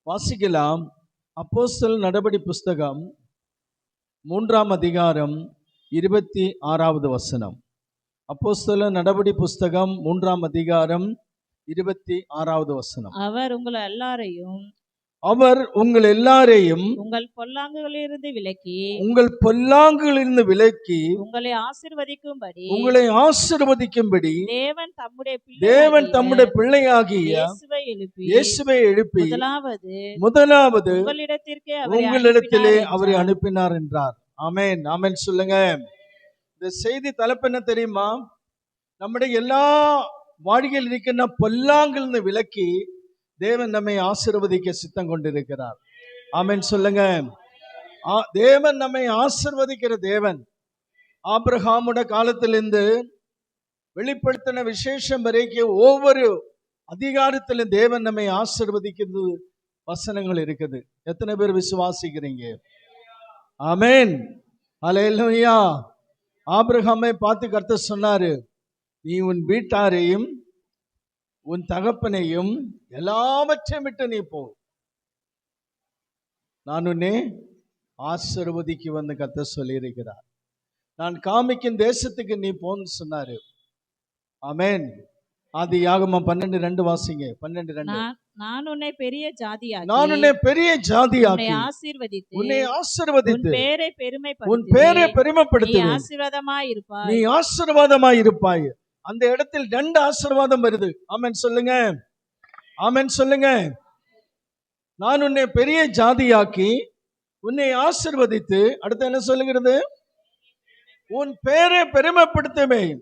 வாசிக்கலாம். அப்போஸ்தலர் நடபடி புஸ்தகம் 3ஆம் அதிகாரம் 26வது வசனம். அப்போஸ்தலர் நடபடி புஸ்தகம் 3ஆம் அதிகாரம் 26வது வசனம். அவர் உங்கள் எல்லாரையும் உங்கள் பொல்லாங்குகளிலிருந்து விலக்கி உங்களை ஆசீர்வதிக்கும்படி தேவன் தம்முடைய பிள்ளையாகிய இயேசுவை எழுப்பி முதலாவது உங்களிடத்திலே அவரை அனுப்பினார் என்றார். ஆமென், ஆமென் சொல்லுங்க. இந்த செய்தி தலைப்பு என்ன தெரியுமா? நம்முடைய எல்லா வாழ்க்கையில் இருக்கின்ற பொல்லாங்கிலிருந்து விலக்கி தேவன் நம்மை ஆசீர்வதிக்க சித்தம் கொண்டிருக்கிறார். ஆமென் சொல்லுங்க. தேவன் நம்மை ஆசீர்வதிக்கிற தேவன். ஆபிரகாமுடைய காலத்திலிருந்து வெளிப்படுத்தின விசேஷம் வரைக்கும் ஒவ்வொரு அதிகாரத்திலும் தேவன் நம்மை ஆசீர்வதிக்கிறது வசனங்கள் இருக்குது. எத்தனை பேர் விசுவாசிக்கிறீங்க? ஆமென், அல்லேலூயா. ஆபிரகாமை பார்த்து கர்த்தர் சொன்னாரு, நீ உன் வீட்டாரையும் உன் தகப்பனையும் எல்லாவற்றையும் விட்டு நீ போ, நான் உன்னை ஆசீர்வதிக்கு வந்து கர்த்தர் சொல்லி இருக்கிறார். நான் காமிக்கும் தேசத்துக்கு நீ போன்னு சொன்னாரு. ஆமென். ஆதியாகமம் 12:2 வாசிங்க. 12:2. நான் உன்னை பெரிய ஜாதியாக்கி உன்னை ஆசீர்வதித்து உன் பேரை பெருமைப்படுத்தி நீ ஆசீர்வாதமாய் இருப்பாய். அந்த இடத்தில் 2 ஆசீர்வாதம் வருது. ஆமென் சொல்லுங்க, ஆமென் சொல்லுங்க. நான் உன்னை பெரிய ஜாதியாக்கி உன்னை ஆசீர்வதித்து, அடுத்து என்ன சொல்லுகிறது? உன் பேரை பெருமைப்படுத்துவேன்,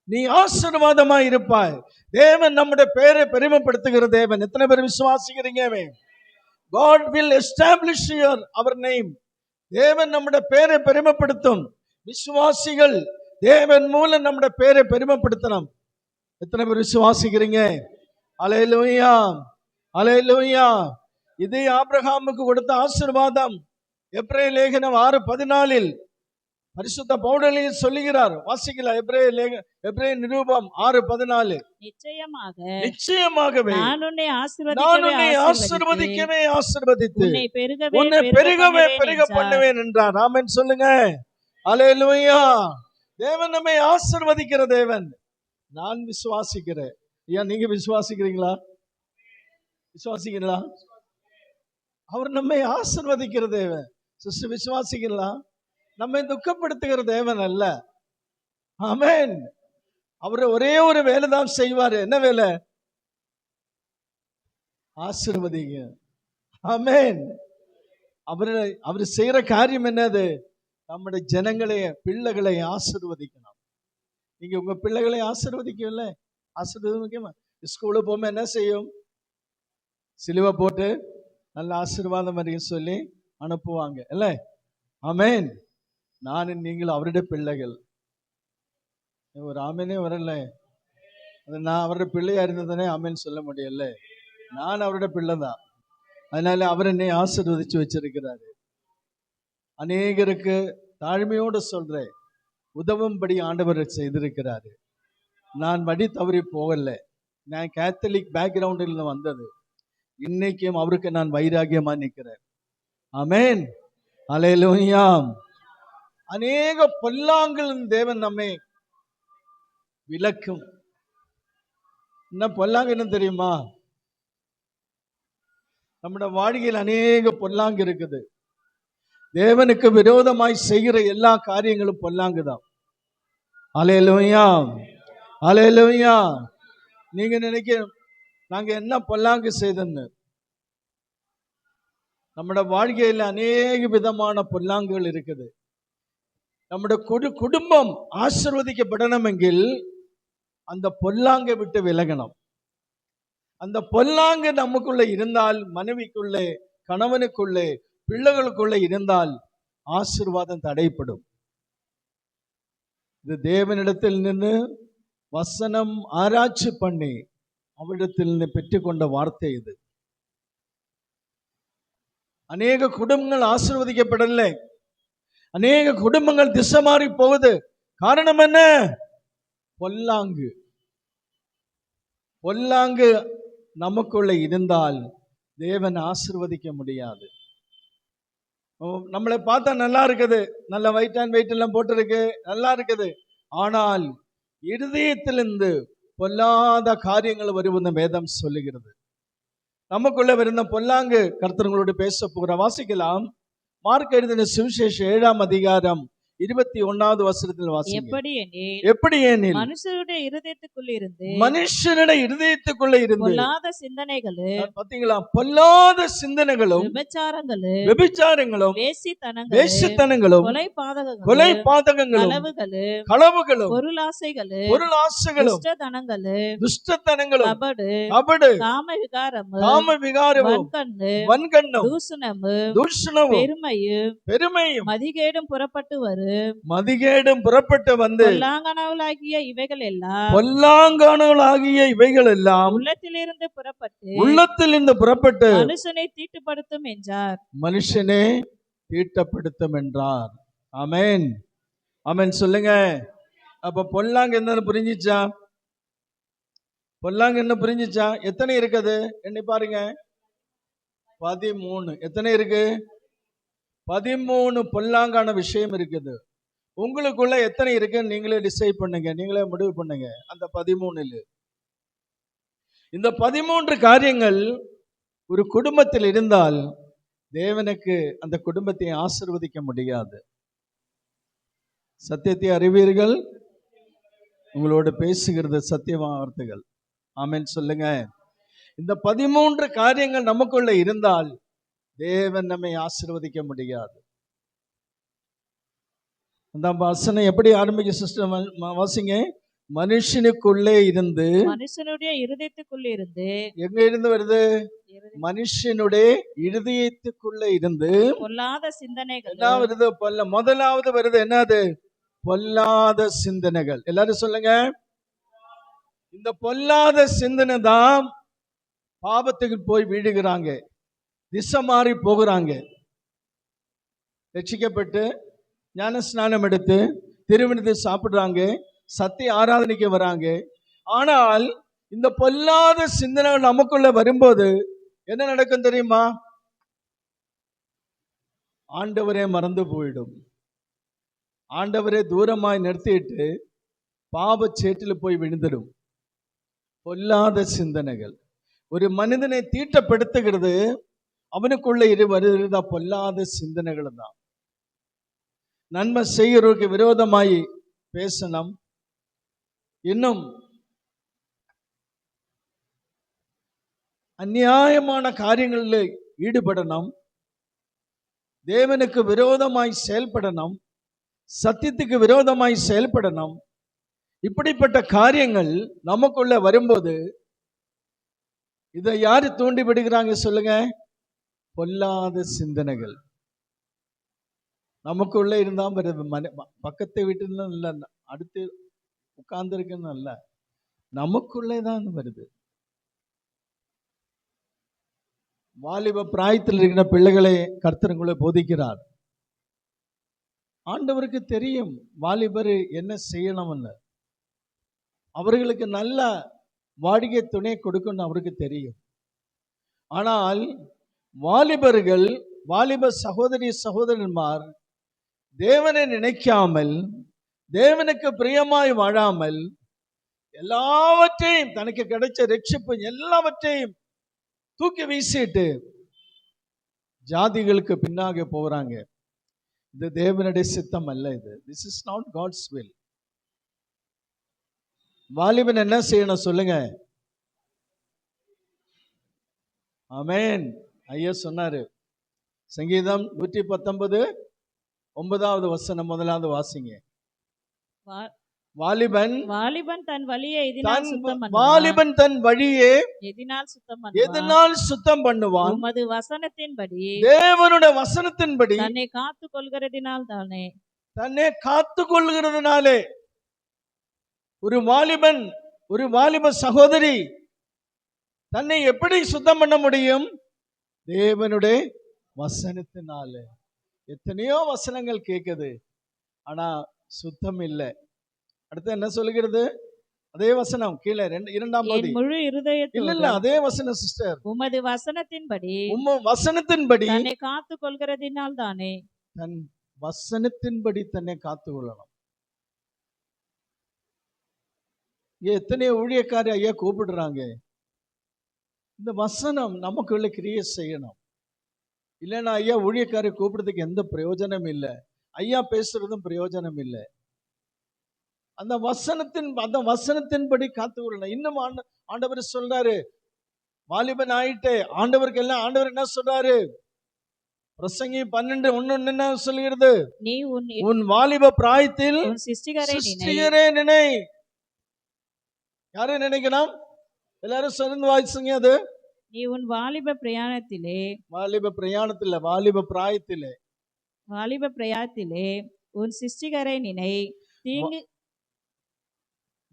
நீ ஆசீர்வாதமாய் இருப்பாய். தேவன் நம்முடைய பேரை பெருமைப்படுத்துகிற தேவன். எத்தனை பேர் விசுவாசிக்கிறீங்க? God will establish our name. தேவன் நம்முடைய பேரை பெருமைப்படுத்தும். விசுவாசிகள் தேவன் மூலம் நம்முடைய பேரை பெருமைப்படுத்தணும். எத்தனை பேர் விசுவாசிக்கிறீங்க? அல்லேலூயா, அல்லேலூயா. இது ஆபிரகாமுக்கு கொடுத்த ஆசீர்வாதம். எபிரேய லேகனம் 6:14 பரிசுத்த பவுல் சொல்லுகிறார். வாசிக்கலாம். எபிரேய நிருபம் 6:14. நிச்சயமாகவே நான் உன்னை ஆசீர்வதிக்கவே ஆசீர்வதித்து உன்னை பெருகவே பெருக பண்ணுவேன் என்றார். ஆமென் சொல்லுங்க. அல்லேலூயா. தேவன் நம்மை ஆசீர்வதிக்கிற தேவன். நான் விசுவாசிக்கிறேன். ஐயா, நீங்க விசுவாசிக்கிறீங்களா? விசுவாசிக்கிறீங்களா? அவர் நம்மை ஆசீர்வதிக்கிற தேவன். சிஸ்டர் விசுவாசிக்கிறீங்களா? நம்மை துக்கப்படுத்துகிற தேவன் அல்ல. ஆமென். அவர் ஒரே ஒரு வேலை தான் செய்வார். என்ன வேலை? ஆசீர்வதிங்க. ஆமென். அவர் செய்யற காரியம் என்னது? நம்முடைய ஜனங்களை, பிள்ளைகளை ஆசீர்வதிக்கணும். நீங்க உங்க பிள்ளைகளை ஆசீர்வதிக்கல, ஆசீர்வதிக்க ஸ்கூலுக்கு போகும்போது என்ன செய்யும்? சிலுவை போட்டு நல்ல ஆசீர்வாதம் வரையும் சொல்லி அனுப்புவாங்க இல்ல? ஆமென். நானும் நீங்களும் அவருடைய பிள்ளைகள். ஒரு ஆமேனே வரல. நான் அவருடைய பிள்ளையா இருந்ததுனே ஆமேன்னு சொல்ல முடியல. நான் அவருடைய பிள்ளை தான். அதனால அவர் என்னை ஆசீர்வதிச்சு வச்சிருக்கிறாரு. அநேகருக்கு தாழ்மையோடு சொல்றேன், உதவும்படி ஆண்டவர் செய்திருக்கிறாரு. நான் வழி தவறி போகல. நான் கேத்தலிக் பேக்ரவுண்டில் வந்தது. இன்னைக்கும் அவருக்கு நான் வைராகியமா நிற்கிறேன். ஆமென், அல்லேலூயா. அநேக பொல்லாங்கள் தேவன் நம்மை விலக்கும். என்ன பொல்லாங்க என்ன தெரியுமா? நம்முடைய வாழ்க்கையில் அநேக பொல்லாங்கு இருக்குது. தேவனுக்கு விரோதமாய் செய்கிற எல்லா காரியங்களும் பொல்லாங்குதான். அல்லேலூயா, அல்லேலூயா. நீங்க நினைக்க நாங்க என்ன பொல்லாங்கு செய்தோன்னு? நம்முடைய வாழ்க்கையில் அநேக விதமான பொல்லாங்குகள் இருக்குது. நம்முடைய குடும்பம் ஆசீர்வதிக்கப்படணும் என்கில் அந்த பொல்லாங்கை விட்டு விலகணும். அந்த பொல்லாங்கு நமக்குள்ள இருந்தால், மனைவிக்குள்ளே, கணவனுக்குள்ளே, பிள்ளைகளுக்குள்ளே இருந்தால் ஆசீர்வாதம் தடைப்படும். இது தேவனிடத்தில் நின்று வசனம் ஆராய்ச்சி பண்ணி அவரிடத்தில் நின்று பெற்றுக்கொண்ட வார்த்தை இது. அநேக குடும்பங்கள் ஆசீர்வதிக்கப்படல. அநேக குடும்பங்கள் திசை மாறி போகுது. காரணம் என்ன? பொல்லாங்கு. பொல்லாங்கு நமக்குள்ள இருந்தால் தேவன் ஆசீர்வதிக்க முடியாது. நம்மளை பார்த்தா நல்லா இருக்குது, நல்ல weight and weight எல்லாம் போட்டிருக்கு, நல்லா இருக்குது. ஆனால் இருதயத்திலிருந்து பொல்லாத காரியங்கள் வருவதை வேதம் சொல்லுகிறது. நமக்குள்ள வருന്ന பொல்லாங்கு கர்த்தர்களோடு பேச போகிற. வாசிக்கலாம். மார்க் எழுதின சுவிசேஷம் 7ஆம் அதிகாரம் 21வது வசனத்தில் வாசிங்க. எப்படி எனில் மனுஷருடைய இருதயத்துக்குள்ள இருந்து பொல்லாத சிந்தனைகளும், பாத்தீங்களா, பொல்லாத சிந்தனைகளும், விபச்சாரங்களும், வேசித்தனங்களும், கொலை பாதகங்களும், களவுகளும், பொருளாசைகளும், துஷ்டத்தனங்களும், கபடு, காம விகாரமும், வன்கண்ணும், தூஷணமும், பெருமையும், மதிகேடும் புறப்பட்டு வந்து பொல்லாங்கனவளாகிய இவைகள் எல்லாம் உள்ளத்திலிருந்து புறப்பட்டு மனுஷனை தீட்டுப்படுத்தும் என்றார். ஆமென், ஆமென் சொல்லுங்க. அப்ப பொல்லாங்க என்ன புரிஞ்சிச்சா? பொல்லாங்க என்ன புரிஞ்சிச்சா? எத்தனை இருக்குது எண்ணி பாருங்க. 13. எத்தனை இருக்கு? 13 பொல்லாங்கான விஷயம் இருக்குது. உங்களுக்குள்ள எத்தனை இருக்குன்னு நீங்களே டிசைட் பண்ணுங்க, நீங்களே முடிவு பண்ணுங்க. அந்த 13 இந்த 13 காரியங்கள் ஒரு குடும்பத்தில் இருந்தால் தேவனுக்கு அந்த குடும்பத்தை ஆசீர்வதிக்க முடியாது. சத்தியத்தை அறிவீர்கள், உங்களோட பேசுகிறது சத்திய வார்த்தைகள். ஆமென் சொல்லுங்க. இந்த 13 காரியங்கள் நமக்குள்ள இருந்தால் தேவன் நம்மை ஆசீர்வதிக்க முடியாது. அந்த வசனம் எப்படி ஆரம்பிக்க சிஸ்டர் வாசிங்க. மனுஷனுடைய இருதயத்துக்குள்ள இருந்து, எங்க இருந்து வருது? மனுஷனுடைய இருதயத்துக்குள்ள இருந்து பொல்லாத சிந்தனைகள் என்ன வருது? முதலாவது வருது என்னது? பொல்லாத சிந்தனைகள். எல்லாரும் சொல்லுங்க. இந்த பொல்லாத சிந்தனை தான் பாவத்துக்கு போய் வீடுகிறாங்க, திசை மாறி போகிறாங்க. ரட்சிக்கப்பட்டு ஞான ஸ்நானம் எடுத்து திருவிழத்தை சாப்பிடுறாங்க, சத்திய ஆராதனைக்கு வராங்க. ஆனால் இந்த பொல்லாத சிந்தனைகள் நமக்குள்ள வரும்போது என்ன நடக்கும் தெரியுமா? ஆண்டவரே மறந்து போயிடும். ஆண்டவரே தூரமாய் நிறுத்திட்டு பாவச்சேற்றில் போய் விழுந்துடும். பொல்லாத சிந்தனைகள் ஒரு மனிதனை தீட்டப்படுத்துகிறது. அவனுக்குள்ள வருகிறதா பொல்லாத சிந்தனைகள் தான். நன்மை செய்கிறவருக்கு விரோதமாய் பேசணும், இன்னும் அநியாயமான காரியங்களில் ஈடுபடணும், தேவனுக்கு விரோதமாய் செயல்படணும், சத்தியத்துக்கு விரோதமாய் செயல்படணும். இப்படிப்பட்ட காரியங்கள் நமக்குள்ள வரும்போது இதை யாரு தூண்டி விடுகிறாங்க சொல்லுங்க? பொல்லாத சிந்தனைகள் நமக்குள்ள இருந்தா வருது. பக்கத்தை வீட்டுல இல்ல, அடுத்து உட்கார்ந்து இருக்குன்னு இல்ல, நமக்குள்ளே தான் வருது. வாலிப பிராயத்தில் இருக்கிற பிள்ளைகளை கர்த்தர் உங்களை போதிக்கிறார். ஆண்டவருக்கு தெரியும் வாலிபர் என்ன செய்யணும்னு. அவர்களுக்கு நல்ல வாடிக்கை துணை கொடுக்கணும் அவருக்கு தெரியும். ஆனால் வாலிபர்கள், வாலிப சகோதரி சகோதரன்மார் தேவனை நினைக்காமல், தேவனுக்கு பிரியமாய் வாழாமல், எல்லாவற்றையும் தனக்கு கிடைச்ச ரட்சிப்பு எல்லாவற்றையும் தூக்கி வீசிட்டு ஜாதிகளுக்கு பின்னாக போகிறாங்க. இது தேவனுடைய சித்தம் அல்ல. இது this is not God's will. வாலிபன் என்ன செய்யணும் சொல்லுங்க? ஆமென். ஐயா சொன்னாரு. சங்கீதம் 119:9வது வசனம் முதலாவது வாசிங்க. வாலிபன் தன் வழியை எதனால் சுத்தம் பண்ணுவான்? உமது வசனத்தின்படி, தேவனுடைய வசனத்தின்படி தன்னை காத்துக் கொள்கிறதினால் தானே. தன்னை காத்துக் கொள்கிறதுனாலே ஒரு வாலிபன், ஒரு வாலிப சகோதரி தன்னை எப்படி சுத்தம் பண்ண முடியும்? தேவனுடைய வசனத்தினால. எத்தனையோ வசனங்கள் கேட்குது, ஆனா சுத்தம் இல்லை. அடுத்து என்ன சொல்லுகிறது? அதே வசனம் கீழே இரண்டாம் என் பகுதி. முழு இல்ல இருதயத்தோடும் இல்ல அதே வசனம் சிஸ்டர். உமது வசனத்தின்படி வசனத்தின்படி தன்னை காத்து கொள்கிறதினால் தானே. தன் வசனத்தின்படி தன்னை காத்து கொள்ளலாம். எத்தனையோ ஊழியக்காரி ஐயா கூப்பிடுறாங்க. இந்த வசனம் நமக்குள்ள கிரியை செய்யணும். இல்லைன்னா ஐயா ஊழியக்காரி கூப்பிடுறதுக்கு எந்த பிரயோஜனம் இல்லை, ஐயா பேசுறதும் பிரயோஜனம் இல்லை. அந்த வசனத்தின்படி காத்து கொள்ளணும். இன்னும் ஆண்டவர் சொல்றாரு, வாலிபன் ஆயிட்டே ஆண்டவருக்கு எல்லாம் ஆண்டவர் என்ன சொல்றாரு? பிரசங்கி 12:1 என்ன சொல்கிறது? நீ உன் வாலிப பிராயத்தில் உன் சிருஷ்டிகரை சிருஷ்டிகரை நினை. யாரை நினைக்கணும்? எல்லாரும் சேர்ந்து வாசிங்க. அது நீ உன் வாலிப பிரயாணத்திலே வாலிப பிராயத்திலே உன் சிருஷ்டிகரை நினை. தீங்கு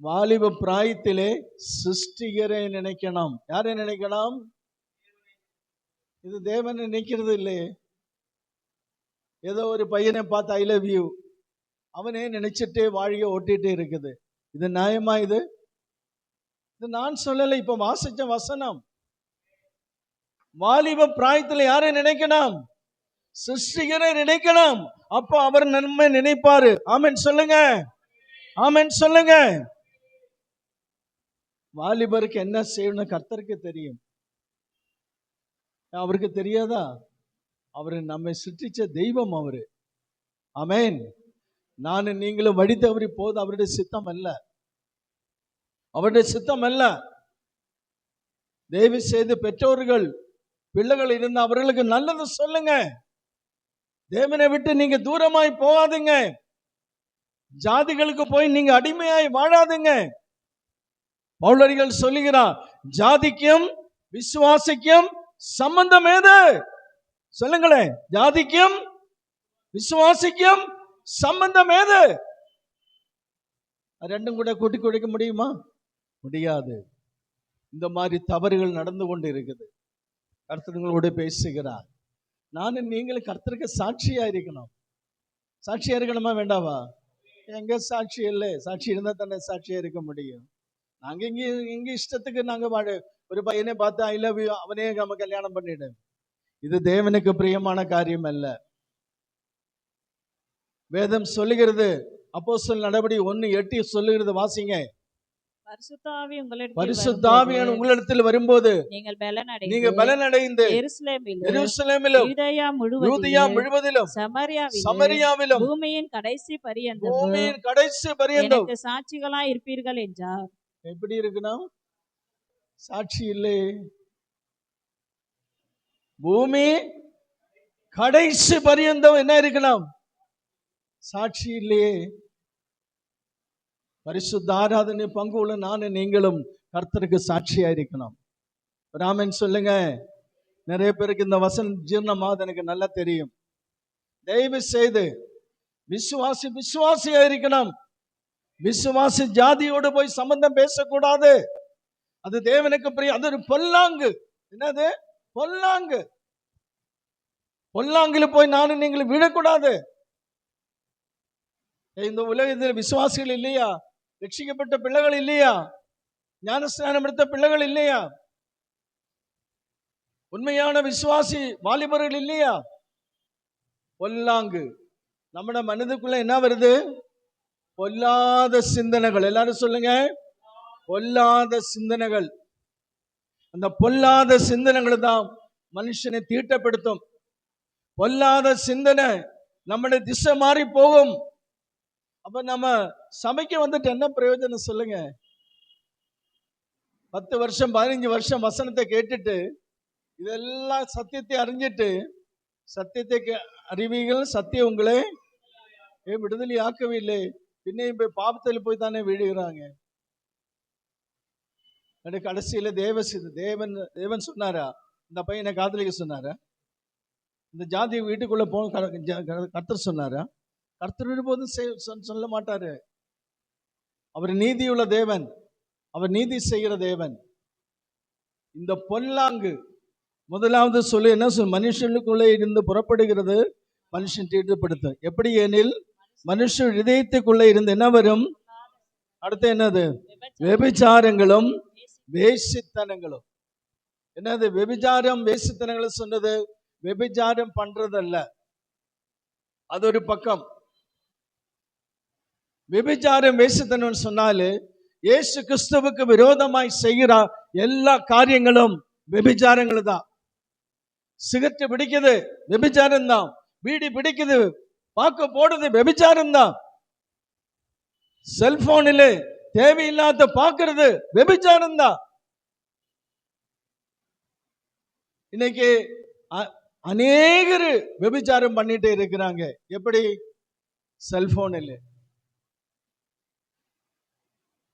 வாலிப பிராயத்திலே சிருஷ்டிகரை நினைக்கணும். யாரை நினைக்கணும்? இது தேவன் நினைக்கிறது இல்லையே. ஏதோ ஒரு பையனை பார்த்து ஐ லவ் யூ அவனே நினைச்சிட்டு வாழ்க்கைய ஓட்டிட்டு இருக்குது. இது நியாயமா? இது நான் சொல்லலை, இப்ப வாசிச்ச வசனம். வாலிப பிராயத்துல யாரை நினைக்கணும்? சிருஷ்டிகரை நினைக்கணும். அப்ப அவர் நன்மை நினைப்பாரு. ஆமென் சொல்லுங்க, ஆமென் சொல்லுங்க. வாலிபருக்கு என்ன செய்யணும் கர்த்தருக்கு தெரியும். அவருக்கு தெரியாதா? அவரு நம்மை சிருஷ்டிச்ச தெய்வம் அவரு. ஆமென். நானும் நீங்களும் வழி தவறி போது அவருடைய சித்தம் அல்ல, அவருடைய சித்தம் அல்ல. தயவு செய்து பெற்றோர்கள் பிள்ளைகள் இருந்த அவர்களுக்கு நல்லது சொல்லுங்க. தேவனை விட்டு நீங்க தூரமாய் போகாதீங்க. ஜாதிகளுக்கு போய் நீங்க அடிமையாய் வாழாதீங்க. பவுலடிகள் சொல்லுகிறார், ஜாதிக்கும் விசுவாசிக்கும் சம்பந்தம் ஏது? சொல்லுங்களேன். ஜாதிக்கும் விசுவாசிக்கும் சம்பந்தம் ஏது? ரெண்டும் கூட கூட்டி குறைக்க முடியுமா? முடியாது. இந்த மாதிரி தவறுகள் நடந்து கொண்டு இருக்குது. கர்த்தர்களோடு பேசுகிறார். நானும் நீங்களும் கர்த்தருக்கு சாட்சியா இருக்கணும். சாட்சியா இருக்கணுமா வேண்டாவா? எங்க சாட்சி இல்லை. சாட்சி இருந்தா தானே சாட்சியா இருக்க முடியும். நாங்க இங்க இஷ்டத்துக்கு நாங்க ஒரு பையனை பார்த்து ஐ லவ் யூ அவனே நம்ம கல்யாணம் பண்ணிடு. இது தேவனுக்கு பிரியமான காரியம் அல்ல. வேதம் சொல்லுகிறது, அப்போஸ்தலர் நடபடி 1:8 சொல்லுகிறது. வாசிங்க. பரிசுத்தாவியானவர் உங்களிடத்தில் வரும்போது நீங்கள் பலனடைந்து எருசலேமிலும் யூதேயா முழுவதிலும் சமாரியாவிலும் பூமியின் கடைசி பரியந்தம் சாட்சிகளாய் இருப்பீர்கள் என்றார். எப்படி இருக்கணும்? சாட்சி இல்லை. பூமி கடைசி பரியந்தம் என்ன இருக்கணும்? சாட்சி இல்லையே. பரிசுத்த ஆராதனை பங்கு உள்ள நானும் நீங்களும் கர்த்தருக்கு சாட்சியா இருக்கணும். ராமன் சொல்லுங்க. நிறைய பேருக்கு இந்த வசனம் ஜீர்ணமாவது எனக்கு நல்லா தெரியும். தயவு செய்து விசுவாசியா இருக்கணும். விசுவாசி ஜாதியோடு போய் சம்பந்தம் பேசக்கூடாது. அது தேவனுக்கு பிரியம். அது ஒரு பொல்லாங்கு. என்னது? பொல்லாங்கு. பொல்லாங்குல போய் நானும் நீங்களும் விடக்கூடாது. இந்த உலகத்தில் விசுவாசிகள் இல்லையா? ரட்சிக்கப்பட்ட பிள்ளைகள் இல்லையா? ஞானஸ்நானம் எடுத்த பிள்ளைகள் இல்லையா? உண்மையான விசுவாசி வாலிபர்கள் இல்லையா? பொல்லாங்கு. நம்ம மனதுக்குள்ள என்ன வருது? பொல்லாத சிந்தனைகள். எல்லாரும் சொல்லுங்க, பொல்லாத சிந்தனைகள். அந்த பொல்லாத சிந்தனைகள் தான் மனுஷனை தீட்டப்படுத்தும். பொல்லாத சிந்தனை நம்முடைய திசை மாறி போகும். அப்ப நம்ம சபைக்கு வந்துட்டு என்ன பிரயோஜனம் சொல்லுங்க? 10 வருஷம் 15 வருஷம் வசனத்தை கேட்டுட்டு இதெல்லாம் சத்தியத்தை அறிஞ்சிட்டு, சத்தியத்தை அறிவீர்கள், சத்தியம் உங்களை விடுதலை ஆக்கவில்லை, பின்னையும் போய் பாவத்தில் போய் தானே விழுகிறாங்க. கடைசியில தேவன் சொன்னாரா? இந்த பையனை காதலிக்க சொன்னாரா? இந்த ஜாதி வீட்டுக்குள்ள போக கர்த்தர் சொன்னாரா? கர்த்தர் போதும் சொல்ல மாட்டாரு. அவர் நீதியுள்ள தேவன், அவர் நீதி செய்கிற தேவன். இந்த பொல்லாங்கு முதலாவது சொல்லு என்ன சொல்? மனுஷனுக்குள்ளே இருந்து புறப்படுகிறது மனுஷன் தீட்டுப்படுத்தும். எப்படி எனில் மனுஷ இதயத்துக்குள்ளே இருந்து என்ன வரும்? அடுத்து என்னது? வெபிச்சாரங்களும் வேசித்தனங்களும். என்னது வெபிச்சாரம் வேசித்தனங்களும் சொன்னது? வெபிச்சாரம் பண்றதல்ல, அது ஒரு பக்கம். வெபிச்சாரம் வேசித்தனம் சொன்னாலே இயேசு கிறிஸ்துவுக்கு விரோதமாய் செய்கிற எல்லா காரியங்களும் வெபிச்சாரங்கள் தான். சிகரெட் பிடிக்குது, வெபிச்சாரம் தான். பீடி பிடிக்குது, பாக்க போடுது, வெபிச்சாரம் தான். செல்போனில் தேவையில்லாத பார்க்கிறது வெபிச்சாரம் தான். இன்னைக்கு அநேகர் வெபிச்சாரம் பண்ணிட்டு இருக்கிறாங்க. எப்படி? செல்போனில்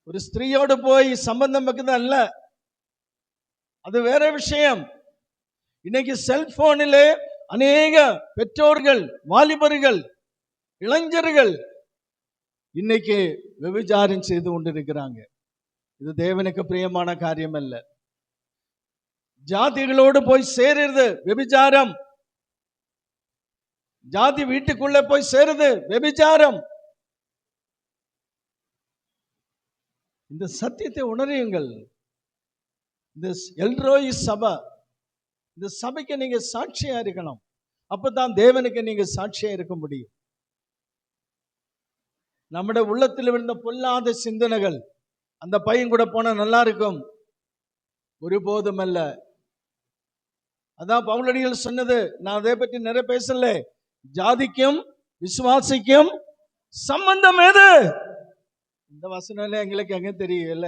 ஒரு ஸ்திரீயோடு போய் சம்பந்தம் வைக்கிறது அல்ல, அது வேற விஷயம். இன்னைக்கு செல்போனிலே அநேக பெற்றோர்கள், வாலிபர்கள், இளைஞர்கள் இன்னைக்கு விபச்சாரம் செய்து கொண்டிருக்கிறாங்க. இது தேவனுக்கு பிரியமான காரியம் அல்ல. ஜாதிகளோடு போய் சேருறது விபச்சாரம். ஜாதி வீட்டுக்குள்ள போய் சேருது விபச்சாரம். இந்த சத்தியத்தை உணருங்கள். இந்த எல்ரோய் சபை, இந்த சபைக்கு நீங்க சாட்சியா இருக்கணும். அப்பதான் தேவனுக்கு நீங்க சாட்சியா இருக்க முடியும். நம்முடைய உள்ளத்தில் விழுந்த பொல்லாத சிந்தனைகள், அந்த பையன் கூட போனா நல்லா இருக்கும், ஒருபோதும் அல்ல. அதான் பவுலடிகள் சொன்னது. நான் அதை பற்றி நிறைய பேசல. ஜாதிக்கும் விசுவாசிக்கும் சம்பந்தம் எது? இந்த வசனம் எங்களுக்கு எங்க தெரியல.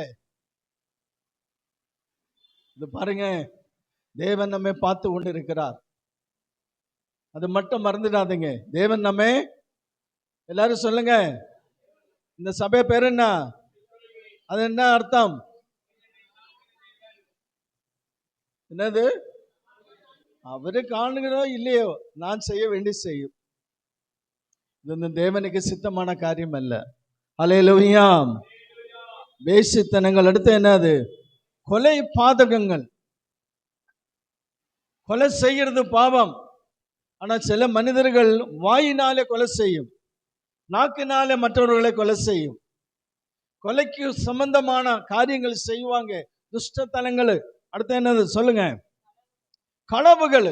இது பாருங்க, தேவன் நம்மை பார்த்து கொண்டு இருக்கிறார். அது மட்டும் மறந்துடாதீங்க. தேவன் நம்மை, எல்லாரும் சொல்லுங்க, இந்த சபை பேர் என்ன? அது என்ன அர்த்தம்? என்னது? அவரு காணுகிறோ இல்லையோ, நான் செய்ய வேண்டி செய்யும். இது தேவனுக்கு சித்தமான காரியம் அல்ல. அல்லேலூயா. வேசித்தனங்கள். அடுத்து என்னது? கொலை பாதகங்கள். கொலை செய்கிறது பாவம். ஆனா சில மனிதர்கள் வாயினாலே கொலை செய்யும், நாக்கினாலே மற்றவர்களை கொலை செய்யும். கொலைக்கு சம்பந்தமான காரியங்கள் செய்வாங்க, துஷ்டத்தனங்கள். அடுத்து என்னது சொல்லுங்க? களவுகள்.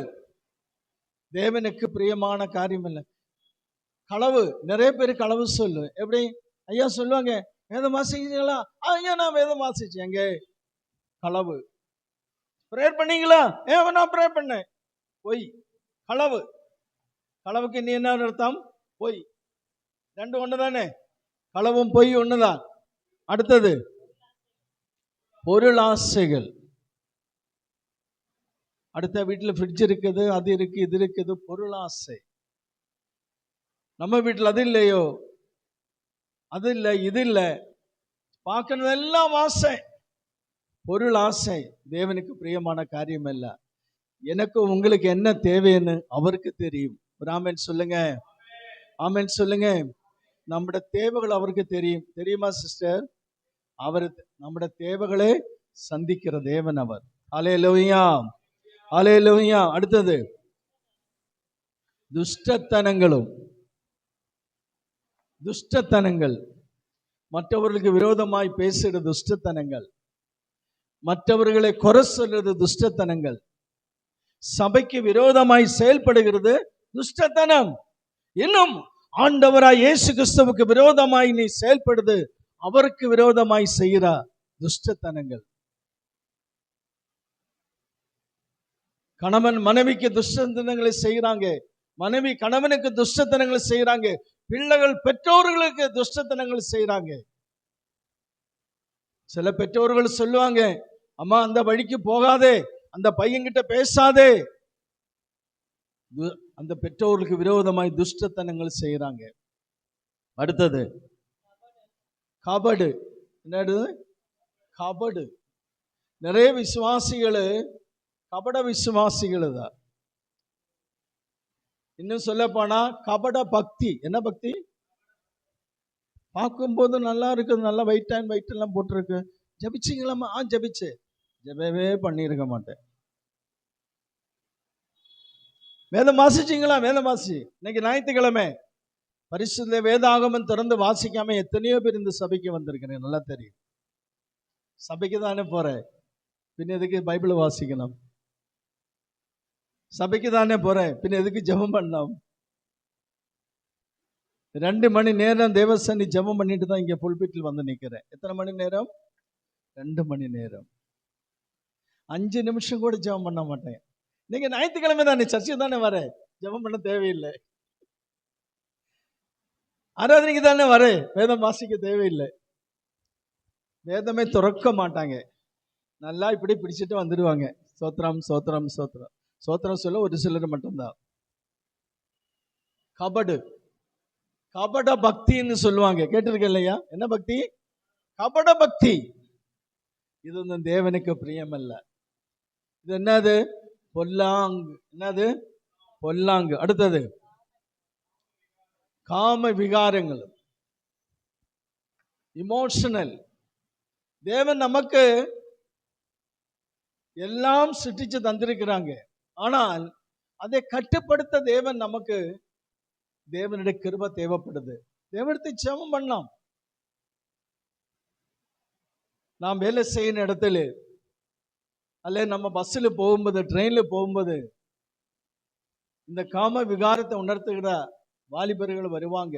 தேவனுக்கு பிரியமான காரியம் இல்லை. களவு, நிறைய பேர் களவு சொல்லு. எப்படி ஐயா சொல்லுவாங்க, வேதம் வாசிக்கிறீங்களா? ஐயா நான் வேதம் வாசிச்சேன். எங்க? களவு. ப்ரேயர் பண்ணீங்களா? நான் ப்ரேயர் பண்ணேன். பொய், களவு. களவுக்கு நீ என்ன அர்த்தம்? பொய். ரெண்டு ஒண்ணுதானே? களவும் பொய் ஒண்ணுதான். அடுத்தது பொருளாசைகள். அடுத்த வீட்டில் ஃப்ரிட்ஜ் இருக்குது, அது இருக்கு, இது இருக்குது, பொருளாசை. நம்ம வீட்டில் அது இல்லையோ, அது இல்லை, இது இல்லை, பார்க்கறதெல்லாம் ஆசை, பொருள் ஆசை. தேவனுக்கு பிரியமான காரியம் அல்ல. எனக்கு உங்களுக்கு என்ன தேவைன்னு அவருக்கு தெரியும். ஆமென் சொல்லுங்க, ஆமென் சொல்லுங்க. நம்முடைய தேவைகள் அவருக்கு தெரியும். தெரியுமா சிஸ்டர்? அவர் நம்முடைய தேவைகளை சந்திக்கிற தேவன் அவர். அல்லேலூயா, அல்லேலூயா. அடுத்தது துஷ்டத்தனங்களும். துஷ்டத்தனங்கள், மற்றவர்களுக்கு விரோதமாய் பேசுகிற துஷ்டத்தனங்கள், மற்றவர்களை குறை சொல்றது துஷ்டத்தனங்கள், சபைக்கு விரோதமாய் செயல்படுகிறது துஷ்டத்தனம். இன்னும் ஆண்டவராய் இயேசு கிறிஸ்துவுக்கு விரோதமாய் நீ செயல்படுது, அவருக்கு விரோதமாய் செய்கிற துஷ்டத்தனங்கள். கணவன் மனைவிக்கு துஷ்டத்தனங்களை செய்கிறாங்க, மனைவி கணவனுக்கு துஷ்டத்தனங்களை செய்கிறாங்க, பிள்ளைகள் பெற்றோர்களுக்கு துஷ்டத்தனங்கள் செய்கிறாங்க. சில பெற்றோர்கள் சொல்லுவாங்க, அம்மா அந்த வழிக்கு போகாதே, அந்த பையன்கிட்ட பேசாதே. அந்த பெற்றோர்களுக்கு விரோதமாய் துஷ்டத்தனங்கள் செய்கிறாங்க. அடுத்தது கபடு. என்னது? கபடு. நிறைய விசுவாசிகள் கபட விசுவாசிகள் தான். இன்னும் சொல்ல போனா கபட பக்தி. என்ன பக்தி? பார்க்கும்போது நல்லா இருக்குது, நல்லா வெயிட் எல்லாம் போட்டிருக்கு. ஜபிச்சிங்களாமா? ஜபிச்சு. ஜபவே பண்ணியிருக்க மாட்டேன். வேதம் வாசிச்சிங்களா? வேதம் வாசி. இன்னைக்கு ஞாயிற்றுக்கிழமை பரிசுத்த வேதாகமம் திறந்து வாசிக்காம எத்தனையோ பேர் இந்த சபைக்கு வந்திருக்கிறேன், நல்லா தெரியும். சபைக்கு தானே போறேன், பின்ன எதுக்கு பைபிள் வாசிக்கணும்? சபைக்கு தானே போறேன், பின்ன எதுக்கு ஜெபம் பண்ணணும்? 2 மணி நேரம் தேவசன்னி ஜெபம் பண்ணிட்டு தான் இங்க புல்பிட்டில் வந்து நிக்கிறேன். எத்தனை மணி நேரம்? 2 மணி நேரம். 5 நிமிஷம் கூட ஜெபம் பண்ண மாட்டேன். நீங்க ஞாயிற்றுக்கிழமை தானே சர்ச்சுக்கு தானே வர, ஜெபம் பண்ண தேவையில்லை. ஆராதனைக்கு தானே வர, வேதம் வாசிக்க தேவையில்லை. வேதமே துறக்க மாட்டாங்க, நல்லா இப்படி பிடிச்சிட்டு வந்துடுவாங்க. சோத்திரம் சோத்திரம் சோத்திரம் சோத்திரம் சொல்ல ஒரு சிலர் மட்டும்தான். கபட பக்தின்னு சொல்லுவாங்க, கேட்டிருக்க இல்லையா? என்ன பக்தி? கபட பக்தி. இது ஒன்றும் தேவனுக்கு பிரியமல்ல. இது என்னது? பொல்லாங்கு. என்னது? பொல்லாங்கு. அடுத்தது காம விகாரங்கள், இமோஷனல். தேவன் நமக்கு எல்லாம் சிட்டிச்சு தந்திருக்கிறாங்க, ஆனால் அதை கட்டுப்படுத்த தேவனுடைய கிருபை தேவைப்படுது. தேவனத்தை ஜெபம் பண்ணலாம். நாம் வேலை செய்யற இடத்துல அல்ல நம்ம பஸ்ஸில் போகும்போது, ட்ரெயினில் போகும்போது இந்த காம விகாரத்தை உணர்த்துகிற வாலிபர்கள் வருவாங்க.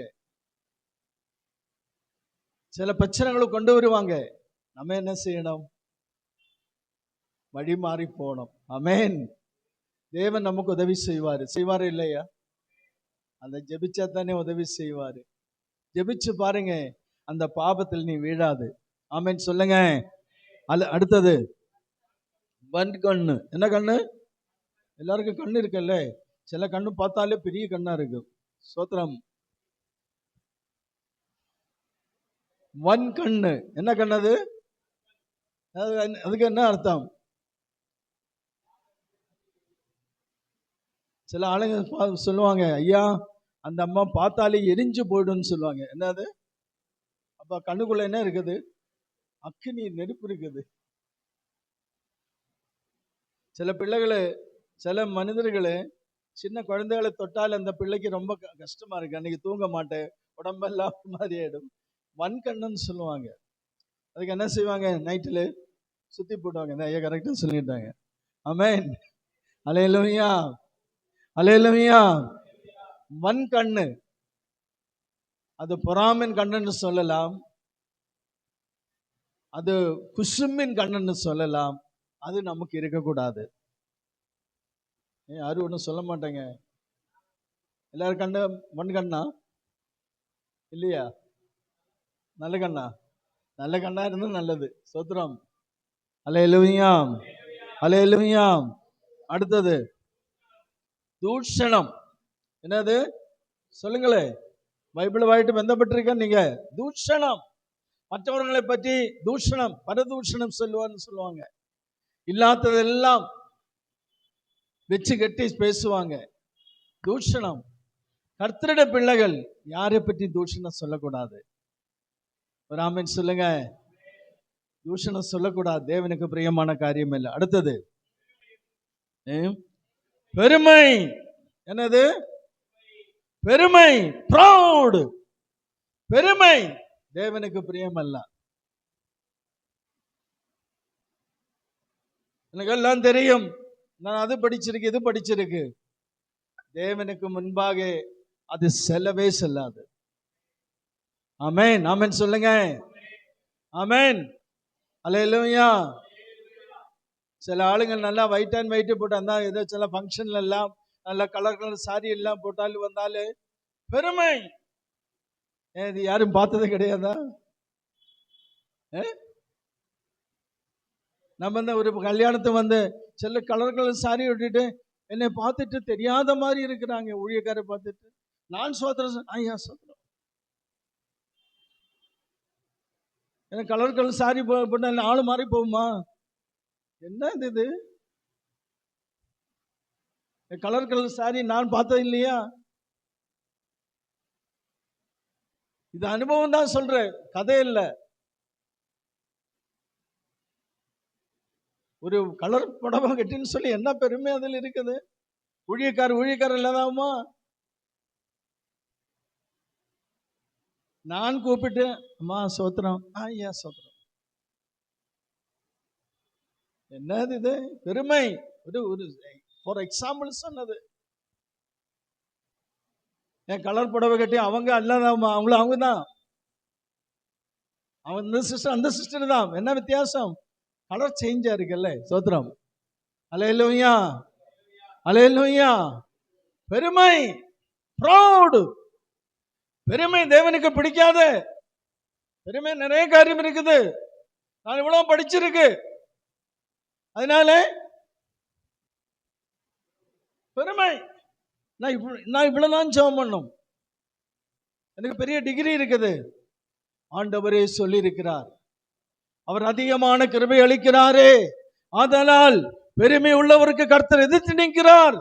சில பிரச்சனைகளை கொண்டு வருவாங்க. நம்ம என்ன செய்யணும்? வழி மாறி போனோம். ஆமென். தேவன் நமக்கு உதவி செய்வாரு இல்லையா? அந்த ஜெபிச்சா தானே உதவி செய்வாரு. ஜெபிச்சு பாருங்க, அந்த பாபத்தில் நீ வீழாது. ஆமென் சொல்லுங்க. அடுத்தது வன் கண்ணு. என்ன கண்ணு? எல்லாருக்கும் கண்ணு இருக்குல்ல, சில கண்ணு பார்த்தாலே பெரிய கண்ணா இருக்கு. சோத்திரம். வன் கண்ணு. என்ன கண்ணது? அதுக்கு என்ன அர்த்தம்? சில ஆளுங்க சொல்லுவாங்க, ஐயா அந்த அம்மா பார்த்தாலே எரிஞ்சு போயிடும்னு சொல்லுவாங்க. என்னது? அப்ப கண்ணுக்குள்ள என்ன இருக்குது? அக்கினி, நெருப்பு இருக்குது. சில பிள்ளைகளை, சில மனிதர்களை, சின்ன குழந்தைகளை தொட்டால் அந்த பிள்ளைக்கு ரொம்ப கஷ்டமா இருக்கு, அன்னைக்கு தூங்க மாட்டேன், உடம்பெல்லாம் மாதிரி ஆயிடும். வன்கண்ணுன்னு சொல்லுவாங்க. அதுக்கு என்ன செய்வாங்க? நைட்டில் சுத்தி போடுவாங்க. ஐயா கரெக்டாக சொல்லிட்டாங்க. ஆமென். அல்லேலூயா அல்லேலூயா. வன்கண்ணு அது பொறாமின் கண்ணுன்னு சொல்லலாம், அது குசும்பின் கண்ணுன்னு சொல்லலாம். அது நமக்கு இருக்கக்கூடாது. யாரும் ஒன்றும் சொல்ல மாட்டாங்க. எல்லாரும் கண்ணு வன் கண்ணா இல்லையா? நல்ல கண்ணா? நல்ல கண்ணா இருந்தால் நல்லது. சோத்திரம். அல்லேலூயா அல்லேலூயா. அடுத்தது தூஷணம். என்னது? சொல்லுங்களே. பைபிள் வாயிட்டு பந்தப்பட்டிருக்க நீங்க. தூஷணம், மற்றவர்களை பற்றி தூஷணம், பரதூஷணம் சொல்லுவாங்க. இல்லாததெல்லாம் வச்சு கட்டி பேசுவாங்க. தூஷணம். கர்த்தருடைய பிள்ளைகள் யாரை பற்றி தூஷணம் சொல்லக்கூடாது. ஒரு ஆமென் சொல்லுங்க. தூஷணம் சொல்லக்கூடாது, தேவனுக்கு பிரியமான காரியம் இல்லை. அடுத்தது பெருமை. என்னது? பெருமை, ப்ரௌட். பெருமை தேவனுக்கு பிரியம் அல்ல. எனக்கு எல்லாம் தெரியும், நான் அது படிச்சிருக்கு, இது படிச்சிருக்கு. தேவனுக்கு முன்பாக அது செல்லவே செல்லாது. ஆமென். ஆமென் சொல்லுங்க. ஆமென். அல்லேலூயா. சில ஆளுங்கள் நல்லா ஒயிட் அண்ட் ஒயிட் போட்டு அந்த ஏதோ சில ஃபங்க்ஷன்ல எல்லாம் நல்ல கலர் கலர் சாரி எல்லாம் போட்டாலும் வந்தாலே பெருமை. இது யாரும் பார்த்தது கிடையாதா? நம்ம ஒரு கல்யாணத்தை வந்து சில கலர் கலர் சாரி விட்டுட்டு என்னை பார்த்துட்டு தெரியாத மாதிரி இருக்கிறாங்க. ஊழியக்காரை பார்த்துட்டு நான் சோத்திரம், ஐயா சோத்திரம். எனக்கு கலர் கலர் சாரி போட்டா ஆளு மாறி போகுமா? என்ன இது? கலர் கலர் சாரி நான் பார்த்தது இல்லையா? இது அனுபவம் தான் சொல்றேன், கதை இல்லை. ஒரு கலர் புடவை கட்டின்னு சொல்லி என்ன பெருமை அதில் இருக்குது? ஊழியக்காரர் இல்லாதாமா? நான் கூப்பிட்டு அம்மா சோத்திரம், ஐயா சோத்திரம். என்னது இது பெருமை? ஒரு ஒரு ஃபார் எக்ஸாம்பிள் சொன்னது. என் கலர் புடவை கட்டி அவங்க அல்லாதாமா, அவங்க தான், அவன் இந்த சிஸ்டர் அந்த சிஸ்டர் தான். என்ன வித்தியாசம்? கலர் சேஞ்சா இருக்குல்ல. சோத்திரம். அல்லேலூயா, அல்லேலூயா. பெருமை, ப்ரௌட். பெருமை தேவனுக்கு பிடிக்காது. பெருமை நிறைய காரியம் இருக்குது. நான் இவ்வளவு படிச்சிருக்கு, அதனால பெருமை. நான் இவ்வளவுதான் ஜெபம் பண்ணும், எனக்கு பெரிய டிகிரி இருக்குது. ஆண்டவரே சொல்லி இருக்கிறார், அவர் அதிகமான கிருபை அளிக்கிறாரே, அதனால் பெருமை உள்ளவருக்கு கர்த்தர் எதிர்த்து நிற்கிறார்.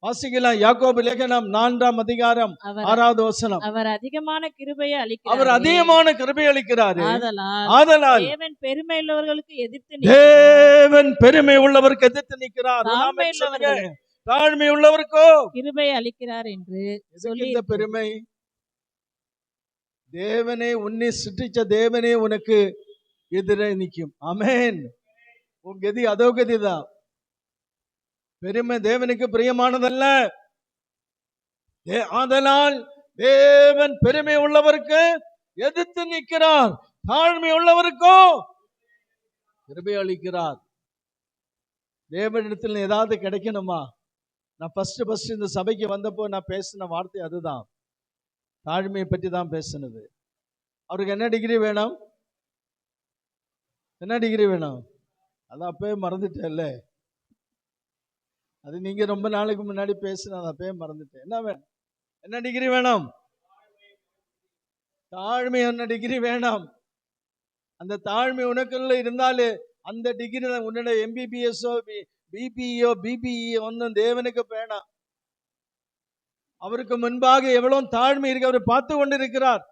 வாசிக்கலாம் யாக்கோபு லேகனம் 4ஆம் அதிகாரம் 6வது வசனம். அவர் அதிகமான கிருபையை அவர் அளிக்கிறார், அதிகமான கிருபை அளிக்கிறாரே, ஆதலால் ஆதலால் தேவன் பெருமை உள்ளவர்களுக்கு எதிர்த்து தேவன் பெருமை உள்ளவருக்கு எதிர்த்து நிற்கிறார். தாழ்மை சொல்லுங்க, உள்ளவர்கள் தாழ்மை உள்ளவருக்கோ கிருபை அளிக்கிறார் என்று சொல்லி இந்த பெருமை. தேவனே, உன்னை சிருஷ்டிச்ச தேவனே உனக்கு எதிரே நிற்கும். ஆமென். உன் கதி அதோ கதிதான். பெருமை தேவனுக்கு பிரியமானதல்ல. ஆதலால் தேவன் பெருமை உள்ளவருக்கு எதிர்த்து நிற்கிறார், தாழ்மை உள்ளவருக்கோ கிருபை அளிக்கிறார். தேவனிடத்தில் ஏதாவது கிடைக்கணுமா? நான் ஃபர்ஸ்ட் இந்த சபைக்கு வந்தப்போ நான் பேசின வார்த்தை அதுதான். தாழ்மையை பற்றி தான் பேசினது. அவருக்கு என்ன டிகிரி வேணும்? என்ன டிகிரி வேணும்? அது அப்பவே மறந்துட்டேன்ல. அது நீங்க ரொம்ப நாளைக்கு முன்னாடி பேசின, அதை அப்பவே மறந்துட்டேன். என்ன வேணும்? என்ன டிகிரி வேணும்? தாழ்மை என்ன டிகிரி வேணும்? அந்த தாழ்மை உனக்குள்ள இருந்தாலே அந்த டிகிரி உன்னோட MBBSஓ BBE ஒன்னும் தேவனுக்கு வேணாம். அவருக்கு முன்பாக எவ்வளவு தாழ்மை இருக்கு, அவர் பார்த்து கொண்டிருக்கிறார்.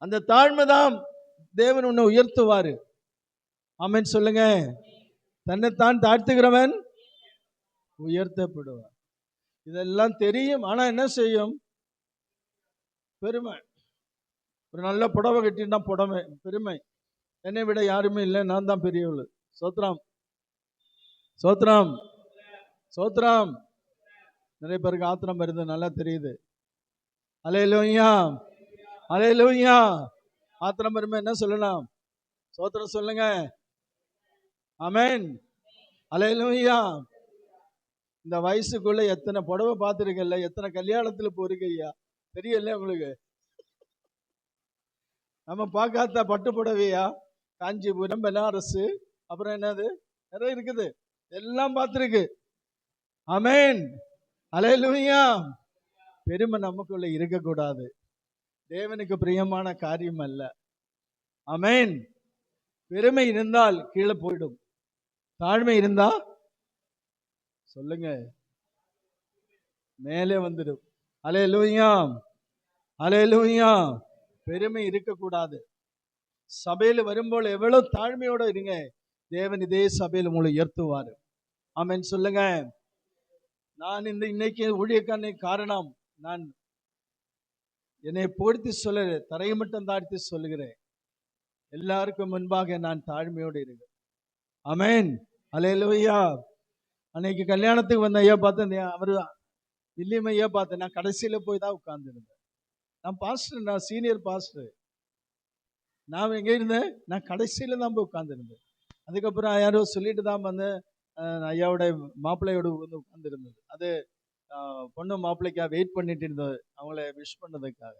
அந்த தாழ்மை தான் தேவன் உன்னை உயர்த்துவாரு. ஆமென் சொல்லுங்க. தன்னைத்தான் தாழ்த்துகிறவன் உயர்த்தப்படுவார். இதெல்லாம் தெரியும், ஆனா என்ன செய்யும்? பெருமை. ஒரு நல்ல புடவை கட்டினா புடவை பெருமை. என்னை விட யாருமே இல்லை, நான் தான் பெரியவள். சோத்ராம், சோத்ராம், சோத்ராம். நிறைய பேருக்கு ஆத்திரம் வருது, நல்லா தெரியுது. அல்லேலூயா, அல்லேலூயா. ஆத்திரம் வருமே என்ன சொல்லலாம்? சோத்திரம் சொல்லுங்க. ஆமென், அல்லேலூயா. இந்த வயசுக்குள்ள எத்தனை புடவை பார்த்துருக்கல, எத்தனை கல்யாணத்துல போறீங்க ஐயா, தெரியல உங்களுக்கு? நம்ம பார்க்காத பட்டு புடவையா, காஞ்சிபுரம், பனாரஸ், அப்புறம் என்னது நிறைய இருக்குது, எல்லாம் பார்த்துருக்கு. ஆமென், அல்லேலூயா. பெருமை நமக்குள்ள இருக்கக்கூடாது. தேவனுக்கு பிரியமான காரியம் அல்ல. ஆமென். பெருமை இருந்தால் கீழே போயிடும், தாழ்மை இருந்தா சொல்லுங்க மேலே வந்துடும். அல்லேலூயா, அல்லேலூயா. பெருமை இருக்கக்கூடாது. சபையில் வரும்போது எவ்வளவு தாழ்மையோட இருங்க, தேவன் இதே சபையில் உங்களை உயர்த்துவார். ஆமென் சொல்லுங்க. நான் இன்னைக்கு ஊழியக்காரனை காரணம், நான் என்னை பொறுத்து சொல்ல தரையை மட்டும் தாழ்த்தி சொல்லுகிறேன். எல்லாருக்கும் முன்பாக நான் தாழ்மையோடு இருக்கேன். ஆமென், அல்லேலூயா. அன்னைக்கு கல்யாணத்துக்கு வந்த ஐயா பார்த்தேன், அவரு வில்லியம் ஐயா பார்த்தேன். நான் கடைசியில போய் தான் உட்கார்ந்துருந்தேன். நான் பாஸ்டர், நான் சீனியர் பாஸ்டர். நான் எங்கே இருந்தேன்? நான் கடைசியில தான் போய் உட்கார்ந்துருந்தேன். அதுக்கப்புறம் யாரோ சொல்லிட்டு தான் வந்தேன், ஐயாவோட மாப்பிள்ளையோட வந்து உட்கார்ந்துருந்தது. அது பொண்ணு மாப்பிள்ளைக்காக வெயிட் பண்ணிட்டு இருந்தது, அவங்கள விஷ் பண்ணதுக்காக.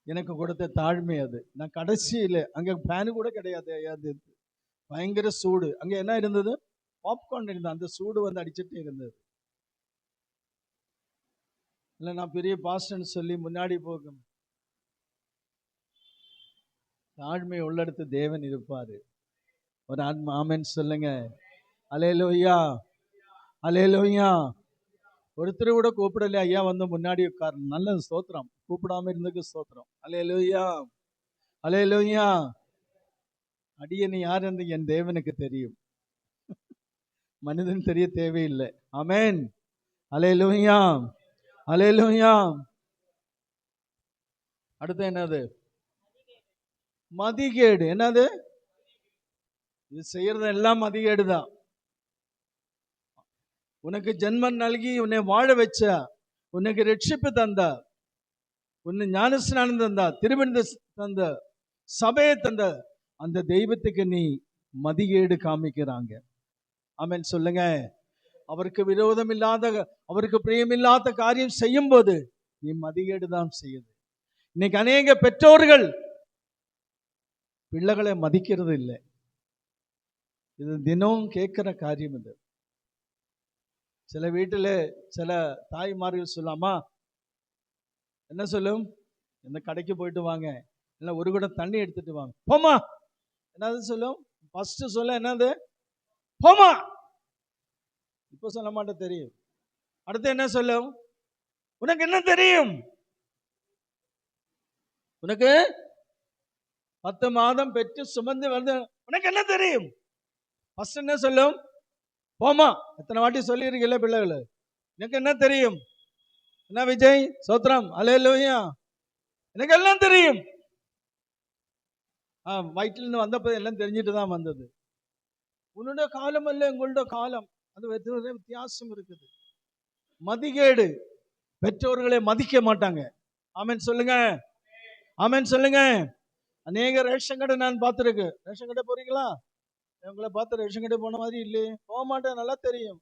எனக்கு கொடுத்த தாழ்மை அது. நான் கடைசியில் அங்கே ஃபேனு கூட கிடையாது ஐயா, பயங்கர சூடு. அங்கே என்ன இருந்தது? பாப்கார்ன் இருந்தது. அந்த சூடு வந்து அடிச்சுட்டு இருந்தது. இல்லை, நான் பெரிய பாஸ்டர்னு சொல்லி முன்னாடி போகும். தாழ்மை உள்ளடத்து தேவன் இருப்பாரு. ஒரு ஆன்மா ஆமென் சொல்லுங்க. அல்லேலூயா, அல்லேலூயா. ஒருத்தர் கூட கூப்பிடல, ஐயா வந்து முன்னாடி உட்காரணும். நல்ல ஸ்தோத்திரம். கூப்பிடாம இருந்ததுக்கு ஸ்தோத்திரம். அல்லேலூயா, அல்லேலூயா. அடியனை யார் என்று என் தேவனுக்கு தெரியும், மனிதன் தெரிய தேவையில்லை. ஆமென், அல்லேலூயா, அல்லேலூயா. அடுத்து என்னது? மதிகேடு. என்னது? இது செய்யறது எல்லாம் மதிகேடு தான். உனக்கு ஜென்மம் நல்கி உன்னை வாழ வச்ச, உனக்கு ரட்சிப்பு தந்த, உன்னை ஞானஸ்நானம் தந்த, திருமண தந்த, சபையை தந்த அந்த தெய்வத்துக்கு நீ மதிகேடு காமிக்கிறாங்க. ஆமென் சொல்லுங்க. அவருக்கு விரோதம் இல்லாத, அவருக்கு பிரியமில்லாத காரியம் செய்யும் போது நீ மதிகேடு தான் செய்யுது. இன்னைக்கு அநேக பெற்றோர்கள் பிள்ளைகளை மதிக்கிறது இல்லை. இது தினம் கேட்கிற காரியம். இது சில வீட்டுல சில தாய்மார்கள் சொல்லாமா, என்ன சொல்லும்? இந்த கடைக்கு போயிட்டு வாங்க, இல்லை ஒரு குடம் தண்ணி எடுத்துட்டு வாங்க, போமா. என்னது சொல்லும்? ஃபர்ஸ்ட் சொல்ல என்னது? போமா. இப்போ சொல்ல மாட்டேன், தெரியும். அடுத்து என்ன சொல்லும்? உனக்கு என்ன தெரியும்? உனக்கு 10 மாதம் பெற்று சுமந்து வந்து உனக்கு என்ன தெரியும்? ஃபர்ஸ்ட் என்ன சொல்லும்? போமா. எத்தனை வாட்டி சொல்லியிருக்கீங்களே பிள்ளைகள், எனக்கு என்ன தெரியும்? என்ன விஜய் சோத்ரம், அல்லேலூயா, எனக்கு எல்லாம் தெரியும். வயிற்றுல இருந்து வந்தப்போ எல்லாம் தெரிஞ்சுட்டு தான் வந்தது. உன்னோட காலம் அல்ல எங்களோட காலம், அது வித்தியாசம் இருக்குது. மதிகேடு. பெற்றோர்களை மதிக்க மாட்டாங்க. ஆமென் சொல்லுங்க. ஆமென் சொல்லுங்க. அநேக ரேஷன் கடை நான் பார்த்துருக்கு. ரேஷன் கடை போறீங்களா? உங்களை பார்த்து ரேஷன் கடை போன மாதிரி இல்லையே. போக மாட்டேன், நல்லா தெரியும்.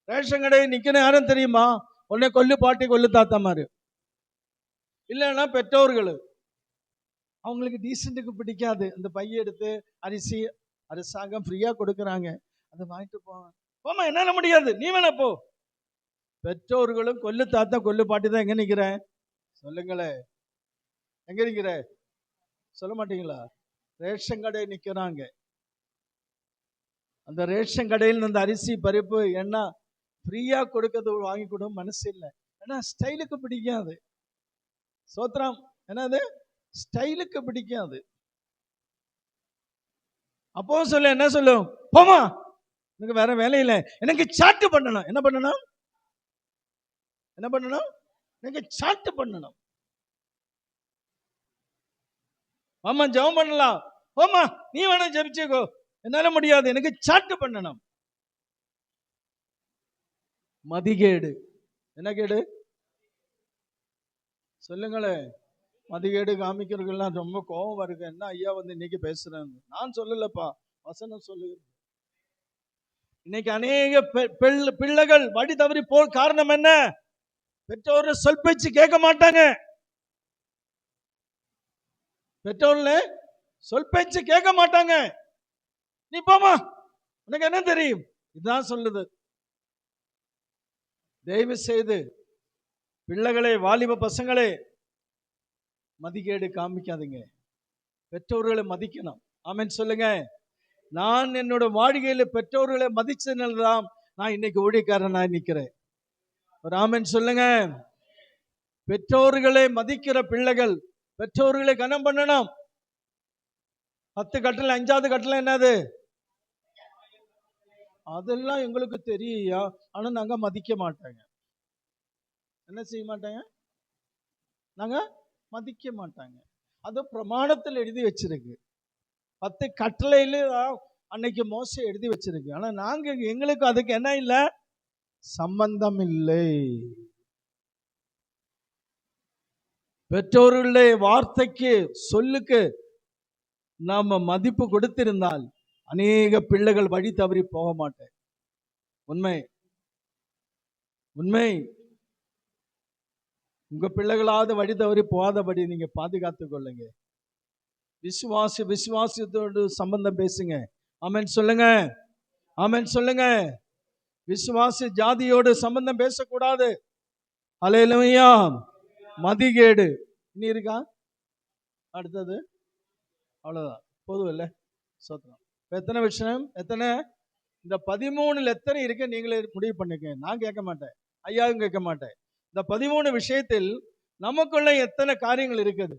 ரேஷன் கடை நிக்கணும் யாரும் தெரியுமா? உடனே கொல்லு பாட்டி கொல்லு தாத்தா மாதிரி. இல்லைன்னா பெற்றோர்கள், அவங்களுக்கு டீசென்ட்டுக்கு பிடிக்காது. அந்த பைய எடுத்து அரிசி அரசாங்கம் ஃப்ரீயா கொடுக்குறாங்க, அதை வாங்கிட்டு போவேன். போமா, என்னால முடியாது, நீ வேணா போ. பெற்றோர்களும் கொல்லு தாத்தா கொல்லு பாட்டி தான் எங்க நிக்கிறேன்? சொல்லுங்களேன், எங்க நிக்கிற? சொல்ல மாட்டீங்களா? ரேஷன் கடை நிக்கிறாங்க. அந்த ரேஷன் கடையில் அந்த அரிசி பருப்பு எண்ணெய் ஃப்ரீயா கொடுக்கறது வாங்கி கொடு மனசு இல்லை. ஏன்னா ஸ்டைலுக்கு பிடிக்காது. சோத்ரம், என்னது? ஸ்டைலுக்கு பிடிக்காது. அப்போ சொல்ல என்ன சொல்லும்? போமா, எனக்கு வேற வேலை இல்லை, எனக்கு சாட்டு பண்ணணும். என்ன பண்ணணும்? என்ன பண்ணணும்? எனக்கு சாட்டு பண்ணணும். ஆமா, ஜெபம் பண்ணலாம். போமா, நீ வேணா ஜெபிச்சுக்கோ, என்னால முடியாது, எனக்கு சாட்டு பண்ணணும். மதிகேடு. என்ன கேடு? சொல்லுங்களேன். மதிகேடு காமிக்கிறவங்கெல்லாம் ரொம்ப கோபம் வருது. என்ன ஐயா வந்து இன்னைக்கு பேசுறேன்? நான் சொல்லலப்பா, வசனம் சொல்லு. இன்னைக்கு அநேக பிள்ளைகள் வழி தவறி போ காரணம் என்ன? பெற்றோர்கள் சொல் பேச்சு கேட்க மாட்டாங்க. பெற்றோர்கள் சொல் பேச்சு கேட்க மாட்டாங்க. நீ போமா, உனக்கு என்ன தெரியும்? இதுதான் சொல்லுது. தயவு செய்து பிள்ளைகளே, வாலிப பசங்களே, மதிகேடு காமிக்காதீங்க. பெற்றோர்களை மதிக்கணும். ஆமென் சொல்லுங்க. நான் என்னோட வாழ்க்கையில பெற்றோர்களை மதிச்சதுனால்தான் நான் இன்னைக்கு ஊழியக்காரனா நிக்கிறேன். ஒரு ஆமென் சொல்லுங்க. பெற்றோர்களை மதிக்கிற பிள்ளைகள் பெற்றோர்களை கனம் பண்ணணும். 10 கட்டளை 5வது கட்டளை என்னது? அதெல்லாம் எங்களுக்கு தெரியா, ஆனா நாங்க மதிக்க மாட்டாங்க. என்ன செய்ய மாட்டாங்க? நாங்க மதிக்க மாட்டாங்க. அது பிரமாணத்தில் எழுதி வச்சிருக்கு. 10 கட்டளையில அன்னைக்கு மோசே எழுதி வச்சிருக்கு. ஆனா நாங்க, எங்களுக்கு அதுக்கு என்ன இல்லை, சம்பந்தம் இல்லை. பெற்றோர்களுடைய வார்த்தைக்கு சொல்லுக்கு நாம மதிப்பு கொடுத்திருந்தால் அநேக பிள்ளைகள் வழி தவறி போக மாட்டேன். உண்மை உண்மை. உங்க பிள்ளைகளாவது வழி தவறி போகாதபடி நீங்க பாதுகாத்துக் கொள்ளுங்க. விசுவாசத்தோடு சம்பந்தம் பேசுங்க. ஆமென் சொல்லுங்க. ஆமென் சொல்லுங்க. விசுவாசி ஜாதியோடு சம்பந்தம் பேசக்கூடாது. அல்லேலூயா. மதிகேடு இனி இருக்கா? அடுத்தது அவ்வளவுதான், போதும் இல்ல? சோத்திரம். எத்தனை விஷயம்? எத்தனை? இந்த 13 எத்தனை இருக்கு நீங்களே முடிவு பண்ணிக்க. நான் கேட்க மாட்டேன், ஐயாவும் கேட்க மாட்டேன். இந்த 13 விஷயத்தில் நமக்குள்ள எத்தனை காரியங்கள் இருக்குது,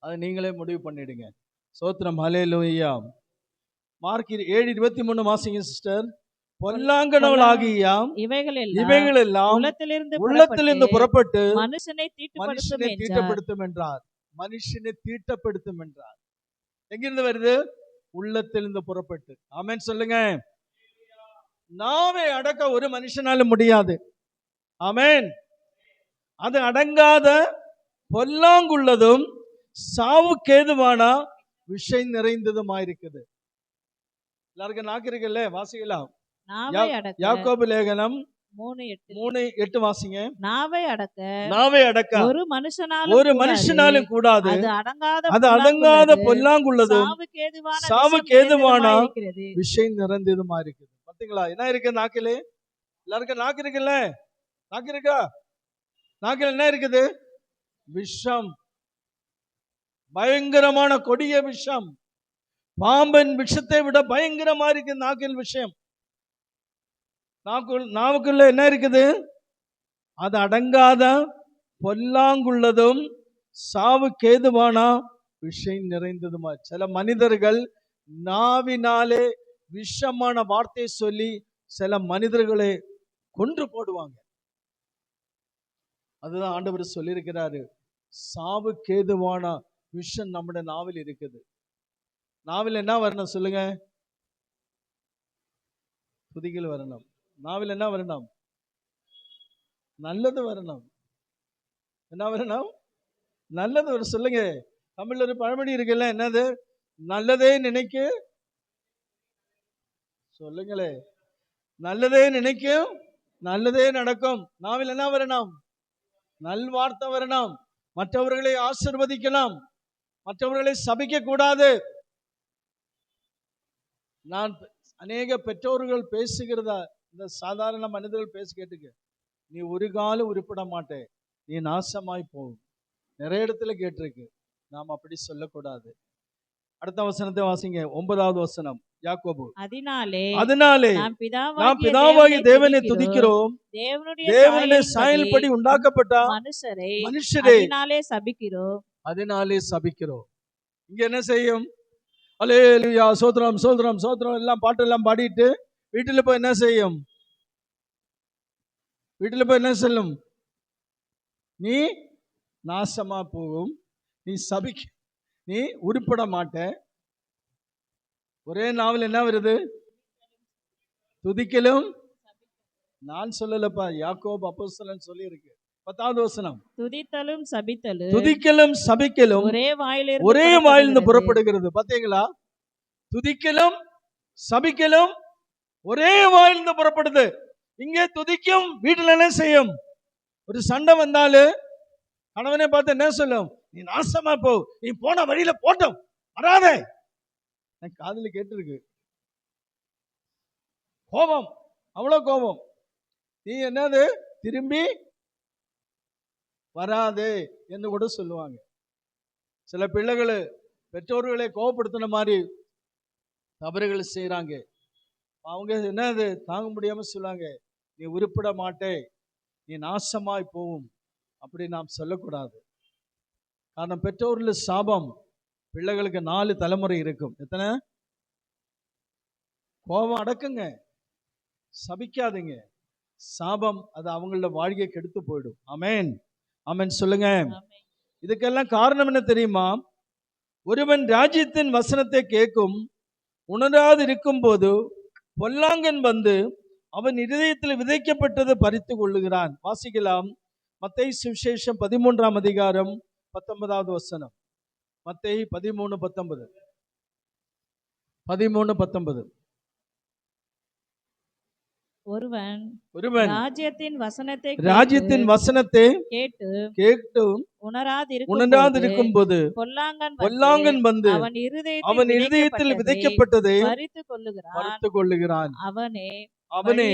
அதை நீங்களே முடிவு பண்ணிடுங்க. சோத்திரம். ஹல்லேலூயா. மார்க் 7:23 வாசிங்க சிஸ்டர். பொல்லாங்கனவளாகிய இவைகள் எல்லாம் உள்ளத்திலிருந்து புறப்பட்டு மனுஷனை தீட்டுப்படுத்தும் என்றார். மனுஷனை தீட்டப்படுத்தும் என்றார். எங்கிருந்து வருது? உள்ளத்திலிருந்து புறப்பட்டு. ஆமென் சொல்லுங்க. நாவை அடக்க ஒரு மனுஷனால முடியாது. ஆமென். அது அடங்காத பொல்லாங்குள்ளதும் சாவுக்கேதுவான விஷம் நிறைந்ததுமாயிருக்குது. எல்லாருக்கும் நாக்கு இருக்குல்ல, வாசிக்கலாம். நாவை அடக்க யாக்கோபு லேகனம் 3:8. 3:8 வாசிங்க. நாவை அடக்க நாவை அடக்க ஒரு ஒரு மனுஷனாலும் மனுஷனாலும் கூடாது. அது அடங்காத அது அடங்காத பொல்லாங்குள்ளதும் சாவுக்கேதுவான சாவுக்கேதுவான இருக்கிறது. விஷயம் நிறைந்ததுமா இருக்குது. பாத்தீங்களா என்ன இருக்கு நாக்கிலே? எல்லாருக்கும் நாக்கு இருக்குல்ல? நாக்கு இருக்கா? நாக்கில் என்ன இருக்குது? விஷம். பயங்கரமான கொடிய விஷம். பாம்பின் விஷத்தை விட பயங்கரமா இருக்கு நாக்கில் விஷயம். நாவுக்குள்ள என்ன இருக்குது? அது அடங்காத பொல்லாங்குள்ளதும் சாவுக்கேதுவான விஷயம் நிறைந்ததுமா. சில மனிதர்கள் நாவினாலே விஷமான வார்த்தை சொல்லி சில மனிதர்களை கொன்று போடுவாங்க. அதுதான் ஆண்டவர் சொல்லியிருக்கிறாரு, சாவுக்கேதுவான விஷம் நம்முடைய நாவில் இருக்குது. நாவில் என்ன வரணும் சொல்லுங்க? துதிகள் வரணும். நாவில் என்ன வரணும்? நல்லது வரணும். என்ன வரணும்? நல்லது வரும். சொல்லுங்க. தமிழ்ல ஒரு பழமொழி இருக்குல்ல, என்னது? நல்லதே நினைக்க. சொல்லுங்களே. நல்லதே நினைக்கும், நல்லதே நடக்கும். நாவில் என்ன வரணும்? நல்வார்த்தை வரணும். மற்றவர்களை ஆசீர்வதிக்கலாம், மற்றவர்களை சபிக்க கூடாது. நான் அநேக பெற்றோர்கள் பேசுகிறதா இந்த சாதாரண மனிதர்கள் பேசி கேட்டுக்க, நீ ஒரு காலம் உருப்பட மாட்டே, நீ நாசமாய் போகும். நிறைய இடத்துல கேட்டிருக்கு. நாம் அப்படி சொல்லக்கூடாது. அடுத்த வசனத்தை வாசிங்க. 9வது வசனம். யாக்கோபு. அதனாலே நாம் பிதாவாகிய தேவனை துதிக்கிறோம், தேவனுடைய சாயல்படி உண்டாக்கப்பட்ட மனுஷரை அதனாலே சபிக்கிறோம். இங்க என்ன செய்யும்? அல்லேலூயா, சோத்ரம் சோத்ரம் சோத்ரம் எல்லாம் பாட்டெல்லாம் பாடிட்டு வீட்டுல போய் என்ன செய்யும்? வீட்டுல போய் என்ன சொல்லும்? நீ நாசமா போகும், நீ சபிக்க, நீ உருப்பட மாட்ட. ஒரே நாவல் என்ன வருது? துதிக்கலும். நான் சொல்லலப்பா, யாக்கோபு அப்போஸ்தலன் சொல்லி இருக்கு. 10வது வசனம். துதிக்கலும் சபிக்கலும் ஒரே வாயிலிருந்து புறப்படுகிறது. பாத்தீங்களா? துதிக்கலும் சபிக்கலும் ஒரே வாயிலிருந்து புறப்படுது. இங்கே துதிக்கும், வீட்டுல என்ன செய்யும்? ஒரு சண்டை வந்தாலும் கணவனை பார்த்து என்ன சொல்லும்? நீ நாசமா போ, நீ போன வழியில போட்டோம், வராதே. காதுல கேட்டிருக்கு. கோபம், அவ்வளவு கோபம். நீ என்னது திரும்பி வராதே என்று கூட சொல்லுவாங்க. சில பிள்ளைகள் பெற்றோர்களை கோபப்படுத்தின மாதிரி தவறுகள் செய்யறாங்க. அவங்க என்னது தாங்க முடியாம சொல்லுவாங்க, நீ உருப்பட மாட்டே, நீ நாசமாய் போவும். அப்படி நாம் சொல்லக்கூடாது. காரணம், பெற்றோர்கள் சாபம் பிள்ளைகளுக்கு 4 தலைமுறை இருக்கும். எத்தனை? கோபம் அடக்குங்க, சபிக்காதீங்க. சாபம் அது அவங்களோட வாழ்க்கையை கெடுத்து போயிடும். ஆமென், ஆமென் சொல்லுங்க. இதுக்கெல்லாம் காரணம் என்ன தெரியுமா? ஒருவன் ராஜ்யத்தின் வசனத்தை கேட்கும் உணராது இருக்கும் போது பொல்லாங்கன் வந்து அவன் இருதயத்தில் விதைக்கப்பட்டதை பறித்து கொள்ளுகிறான். வாசிக்கலாம். மத்தேயு சுவிசேஷம் 13ஆம் அதிகாரம் 19வது வசனம். மத்தேயு 13:19. 13:19. ஒருவன் ராஜ்யத்தின் வசனத்தை கேட்டு உணராதிருக்கும் போது பொல்லாங்கன் வந்து அவன் இருதயத்தில் விதைக்கப்பட்டதை பறித்து கொள்ளுகிறான். அவனே வழி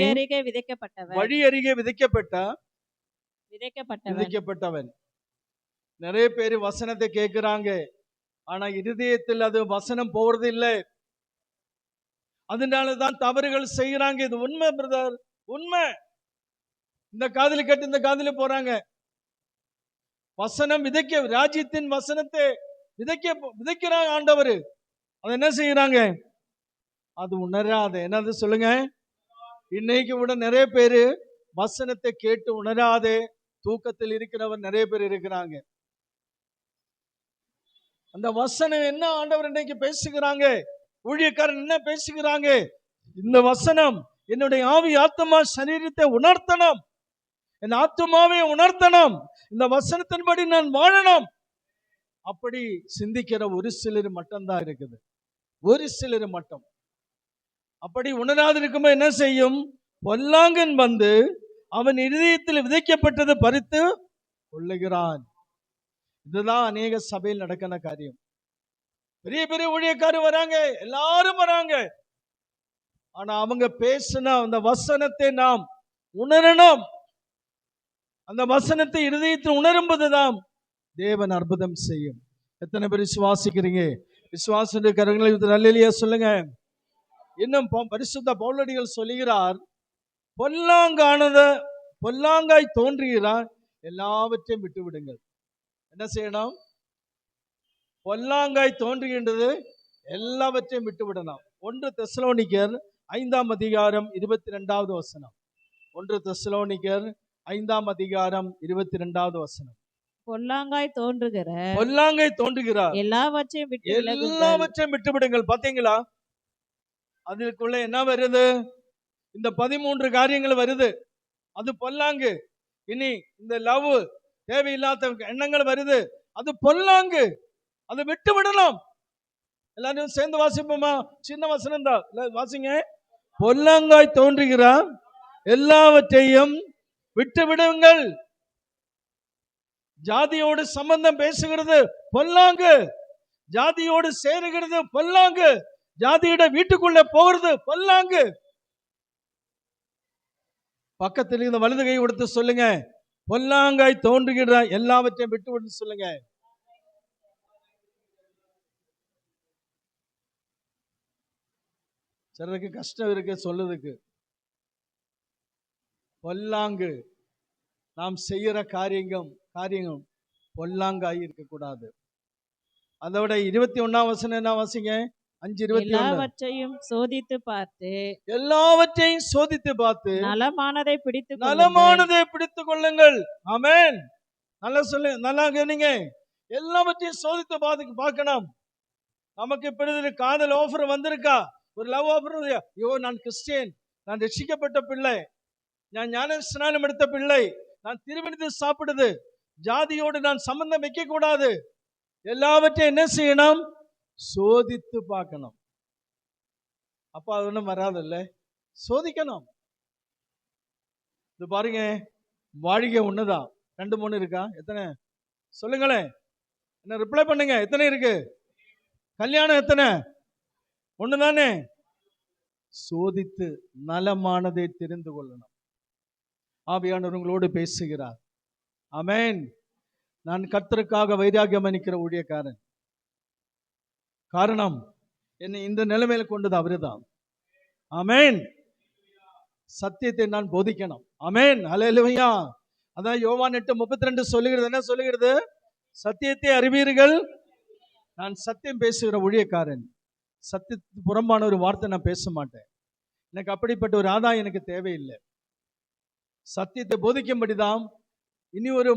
அருகே விதைக்கப்பட்டவன். நிறைய பேர் வசனத்தை கேட்கிறாங்க, ஆனா இருதயத்தில் அது வசனம் போறது இல்லை. அதனாலதான் தவறுகள் செய்யறாங்க. இது உண்மை பிரதர், உண்மை. இந்த காதில கேட்டு இந்த காதில போறாங்க. வசனம் விதைக்க, ராஜ்யத்தின் வசனத்தை விதைக்கிறாங்க ஆண்டவர். அது என்ன செய்யறாங்க? அது உணராத. என்னது சொல்லுங்க? இன்னைக்கு விட நிறைய பேரு வசனத்தை கேட்டு உணராதே தூக்கத்தில் இருக்கிறவர் நிறைய பேர் இருக்கிறாங்க. அந்த வசனம் என்ன ஆண்டவர் இன்னைக்கு பேசுகிறாங்க, ஊழியக்காரன் என்ன பேசுகிறாங்க, இந்த வசனம் என்னுடைய ஆவி ஆத்மா சரீரத்தை உணர்த்தணும், என் ஆத்மாவை உணர்த்தணும், இந்த வசனத்தின்படி நான் வாழணும். அப்படி சிந்திக்கிற ஒரு சிலர் மட்டும்தான் இருக்குது, ஒரு சிலர் மட்டும். அப்படி உணராது இருக்கும்போது என்ன செய்யும், பொல்லாங்கன் வந்து அவன் இதயத்தில் விதைக்கப்பட்டது பறித்து கொள்ளுகிறான். இதுதான் அநேக சபையில் நடக்கிற காரியம். பெரிய பெரிய ஊழியக்காரர் வராங்க, எல்லாரும் வராங்க, ஆனா அவங்க பேசின அந்த வசனத்தை நாம் உணரணும். அந்த வசனத்தை இருதயத்தில் உணரும்போதுதான் தேவன் அற்புதம் செய்யும். எத்தனை பேர் விசுவாசிக்கிறீங்க? விசுவாச கரங்களை நல்ல சொல்லுங்க. இன்னும் பரிசுத்த பவுலடிகள் சொல்லுகிறார், பொல்லாங்காய் தோன்றுகிறார் எல்லாவற்றையும் விட்டு விடுங்கள். என்ன செய்யணும்? பொல்லாங்காய் தோன்றுகின்றது எல்லாவற்றையும் விட்டு விடணும். 1 தெசலோனிக்கர் 5ஆம் அதிகாரம் 22வது வசனம். 1 தெசலோனிக்கர் 5ஆம் அதிகாரம் 22வது வசனம். பொல்லாங்காய் தோன்றுகிறார் எல்லாவற்றையும் விட்டு விடுங்கள். பாத்தீங்களா? அதுக்குள்ள என்ன வருது? இந்த 13 காரியங்கள் வருது. அது பொல்லாங்கு. இனி இந்த லவ், தேவையில்லாத எண்ணங்கள் வருது, அது பொல்லாங்கு. அதை விட்டு விடலாம். எல்லாரும் சேர்ந்து வாசிப்போமா? சின்ன வசனம் தான், வாசிங்க. பொல்லாங்காய் தோன்றுகிறார் எல்லாவற்றையும் விட்டு விடுங்கள். ஜாதியோடு சம்பந்தம் பேசுகிறது பொல்லாங்கு, ஜாதியோடு சேருகிறது பொல்லாங்கு, ஜாதியோட வீட்டுக்குள்ள போகிறது பொல்லாங்கு. பக்கத்தில் இந்த வலது கை கொடுத்து சொல்லுங்க, பொல்லாங்காய் தோன்றுகிற எல்லாவற்றையும் விட்டு விட்டு சொல்லுங்க. சிலருக்கு கஷ்டம் இருக்கு சொல்லுறதுக்கு. பொல்லாங்கு, நாம் செய்யற காரியங்கள் பொல்லாங்காய் இருக்கக்கூடாது. அதோட 21ஆம் வசனம் என்ன வாசிங்க? 5:21. எல்லாவற்றையும் சோதித்து பார்த்து நலமானதை பிடித்துக் கொள்ளுங்கள். ஆமென். நல்லா சொல்லு, நல்லா கேளுங்க. எல்லாவற்றையும் சோதித்து பார்க்கணும். நமக்கு இப்படி காதல் ஆஃபர் வந்திருக்கா, ஒரு லவ் ஆஃபர். ஐயோ, நான் கிறிஸ்டியன், நான் ரட்சிக்கப்பட்ட பிள்ளை, நான் ஞான ஸ்நானம் எடுத்த பிள்ளை, நான் திருமணத்தை சாப்பிடுது, ஜாதியோடு நான் சம்பந்தம் வைக்க கூடாது. எல்லாவற்றையும் என்ன செய்யணும்? சோதித்து பார்க்கணும். அப்ப அது ஒன்றும் வராதுல்ல, சோதிக்கணும். இது பாருங்க, வாழ்க்கை ஒண்ணுதான். 2 3 இருக்கா? எத்தனை சொல்லுங்களேன், என்ன ரிப்ளை பண்ணுங்க. எத்தனை இருக்கு? கல்யாணம் எத்தனை? ஒண்ணுதானே? சோதித்து நலமானதை தெரிந்து கொள்ளணும். ஆவியானவர் உங்களோடு பேசுகிறார். ஆமென். நான் கர்த்தருக்காக வைராகியம் அணிக்கிற ஊழியக்காரன். காரணம், என்னை இந்த நிலைமையில கொண்டது அவருதான். ஆமென். சத்தியத்தை நான் போதிக்கணும். ஆமென். ஹல்லேலூயா. அதான் யோவான் 8:32 சொல்லுகிறது. என்ன சொல்லுகிறது? சத்தியத்தை அறிவீர்கள். நான் சத்தியம் பேசுகிற ஊழியக்காரன். சத்தியத்துக்கு புறம்பான ஒரு வார்த்தை நான் பேச மாட்டேன். எனக்கு அப்படிப்பட்ட ஒரு ஆதாயம் எனக்கு தேவையில்லை. சத்தியத்தை போதிக்கும்படிதான் இனி ஒரு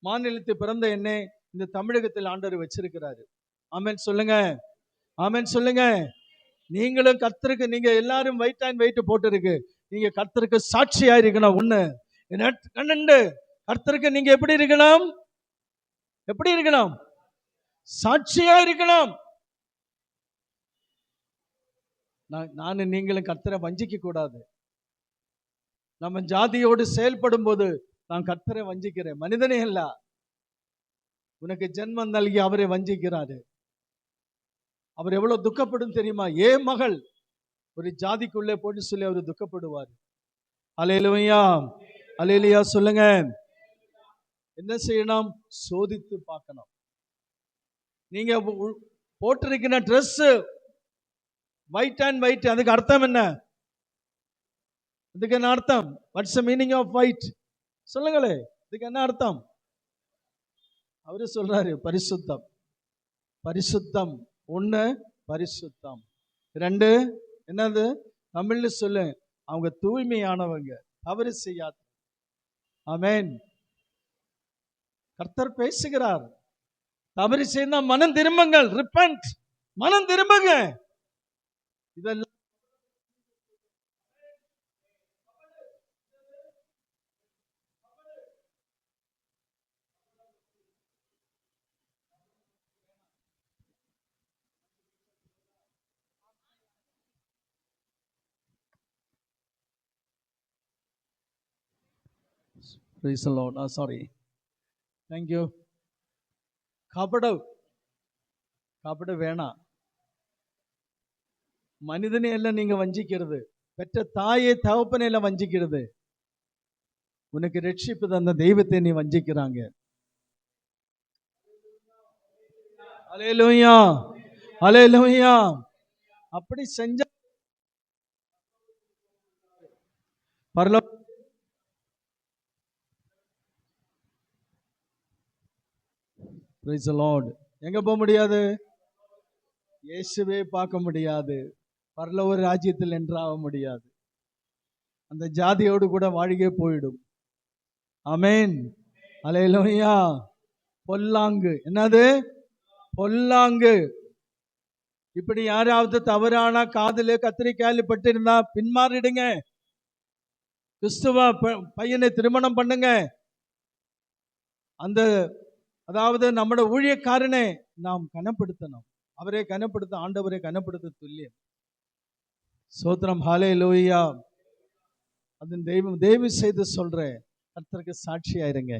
மாநிலத்தை பிறந்த என்னை இந்த தமிழகத்தில் ஆண்டவர் வச்சிருக்கிறாரு. ஆமென் சொல்லுங்க, ஆமென் சொல்லுங்க. நீங்களும் கர்த்தருக்கு, நீங்க எல்லாரும் வெயிட் அண்ட் வெயிட் போட்டு இருக்கு, நீங்க கர்த்தருக்கு சாட்சியா இருக்கணும். ஒண்ணு கண்ணு, கர்த்தருக்கு நீங்க எப்படி இருக்கணும்? எப்படி இருக்கணும்? சாட்சியா இருக்கணும். நானும் நீங்களும் கர்த்தரை வஞ்சிக்க கூடாது. நம்ம ஜாதியோடு செயல்படும் போது நான் கர்த்தரை வஞ்சிக்கிறேன், மனிதனே இல்ல. உனக்கு ஜென்மம் நல்கி அவரை வஞ்சிக்கிறாரு. அவர் எவ்வளவு துக்கப்படும் தெரியுமா? ஏன் மகள் ஒரு ஜாதிக்குள்ளே போட்டு சொல்லி அவர் துக்கப்படுவார். அல்லேலூயா, அல்லேலூயா சொல்லுங்க. என்ன செய்யணும்? சோதித்து பார்க்கணும். நீங்க போட்டிருக்கிற ட்ரெஸ் ஒயிட் அண்ட் ஒயிட், அதுக்கு அர்த்தம் என்ன? இதுக்கு என்ன அர்த்தம்? What's the meaning of white? சொல்லுங்களே, இதுக்கு என்ன அர்த்தம்? அவரு சொல்றாரு, பரிசுத்தம். பரிசுத்தம் 1, பரிசுத்தம் 2, என்னது? தமிழ்ல சொல்லு, அவங்க தூய்மையானவங்க, தவறு செய்யாத. ஆமென். கர்த்தர் பேசுகிறார். தவறு செய்தா மனம் திரும்புங்கள், ரிப்பன்ட், மனம் திரும்புங்க. இதெல்லாம் Praise the Lord. Sorry. Thank you. கபட வேணாம். மனிதனை எல்லாம் நீங்க வஞ்சிக்கிறது, பெற்ற தாயை தகப்பனை எல்லாம் வஞ்சிக்கிறது. உனக்கு ரட்சிப்பு தந்த தெய்வத்தை நீ வஞ்சிக்கிறாங்க. அல்லேலூயா, அல்லேலூயா. அப்படி செஞ்ச பரலோக Praise the Lord. எங்க போக முடியாது? இயேசுவே பார்க்க முடியாது. பரலோக ராஜ்யத்தில் என்றாக முடியாது. அந்த ஜாதியோடு கூட வாழ்க்கை போயிடும். ஆமென். அல்லேலூயா. பொல்லாங்கு, என்னது? பொல்லாங்கு. இப்படி யாராவது தவறான காதலு கத்திரிக்காயில் பட்டிருந்தா பின்மாறிடுங்க. கிறிஸ்துவ பையனை திருமணம் பண்ணுங்க. அந்த அதாவது நம்முடைய ஊழியக்காரனை நாம் கனப்படுத்தணும். அவரே கனப்படுத்த, ஆண்டவரை கனப்படுத்த துல்லியம். சோத்திரம். ஹல்லேலூயா. அதன் தெய்வம் தயவு செய்து சொல்றேன், கர்த்தருக்கு சாட்சியாயிருங்க.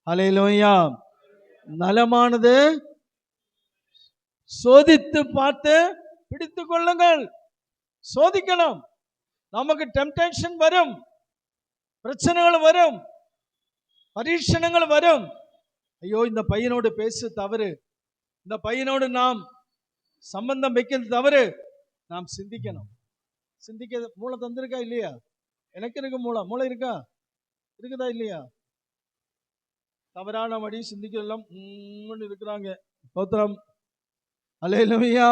ஹல்லேலூயா. நலமானது சோதித்து பார்த்து பிடித்து கொள்ளுங்கள். சோதிக்கணும். நமக்கு டெம்டேஷன் வரும், பிரச்சனைகள் வரும், பரீட்சணங்கள் வரும். ஐயோ, இந்த பையனோடு பேசு தவறு, இந்த பையனோடு நாம் சம்பந்தம் வைக்கிறது தவறு. நாம் சிந்திக்கணும். சிந்திக்க மூளை தந்திருக்கா இல்லையா? எனக்கு இருக்கு மூளை இருக்கா? இருக்குதா இல்லையா? தவறான வழி சிந்திக்கலாம் இருக்கிறாங்க. ஸ்தோத்திரம். அல்லேலூயா.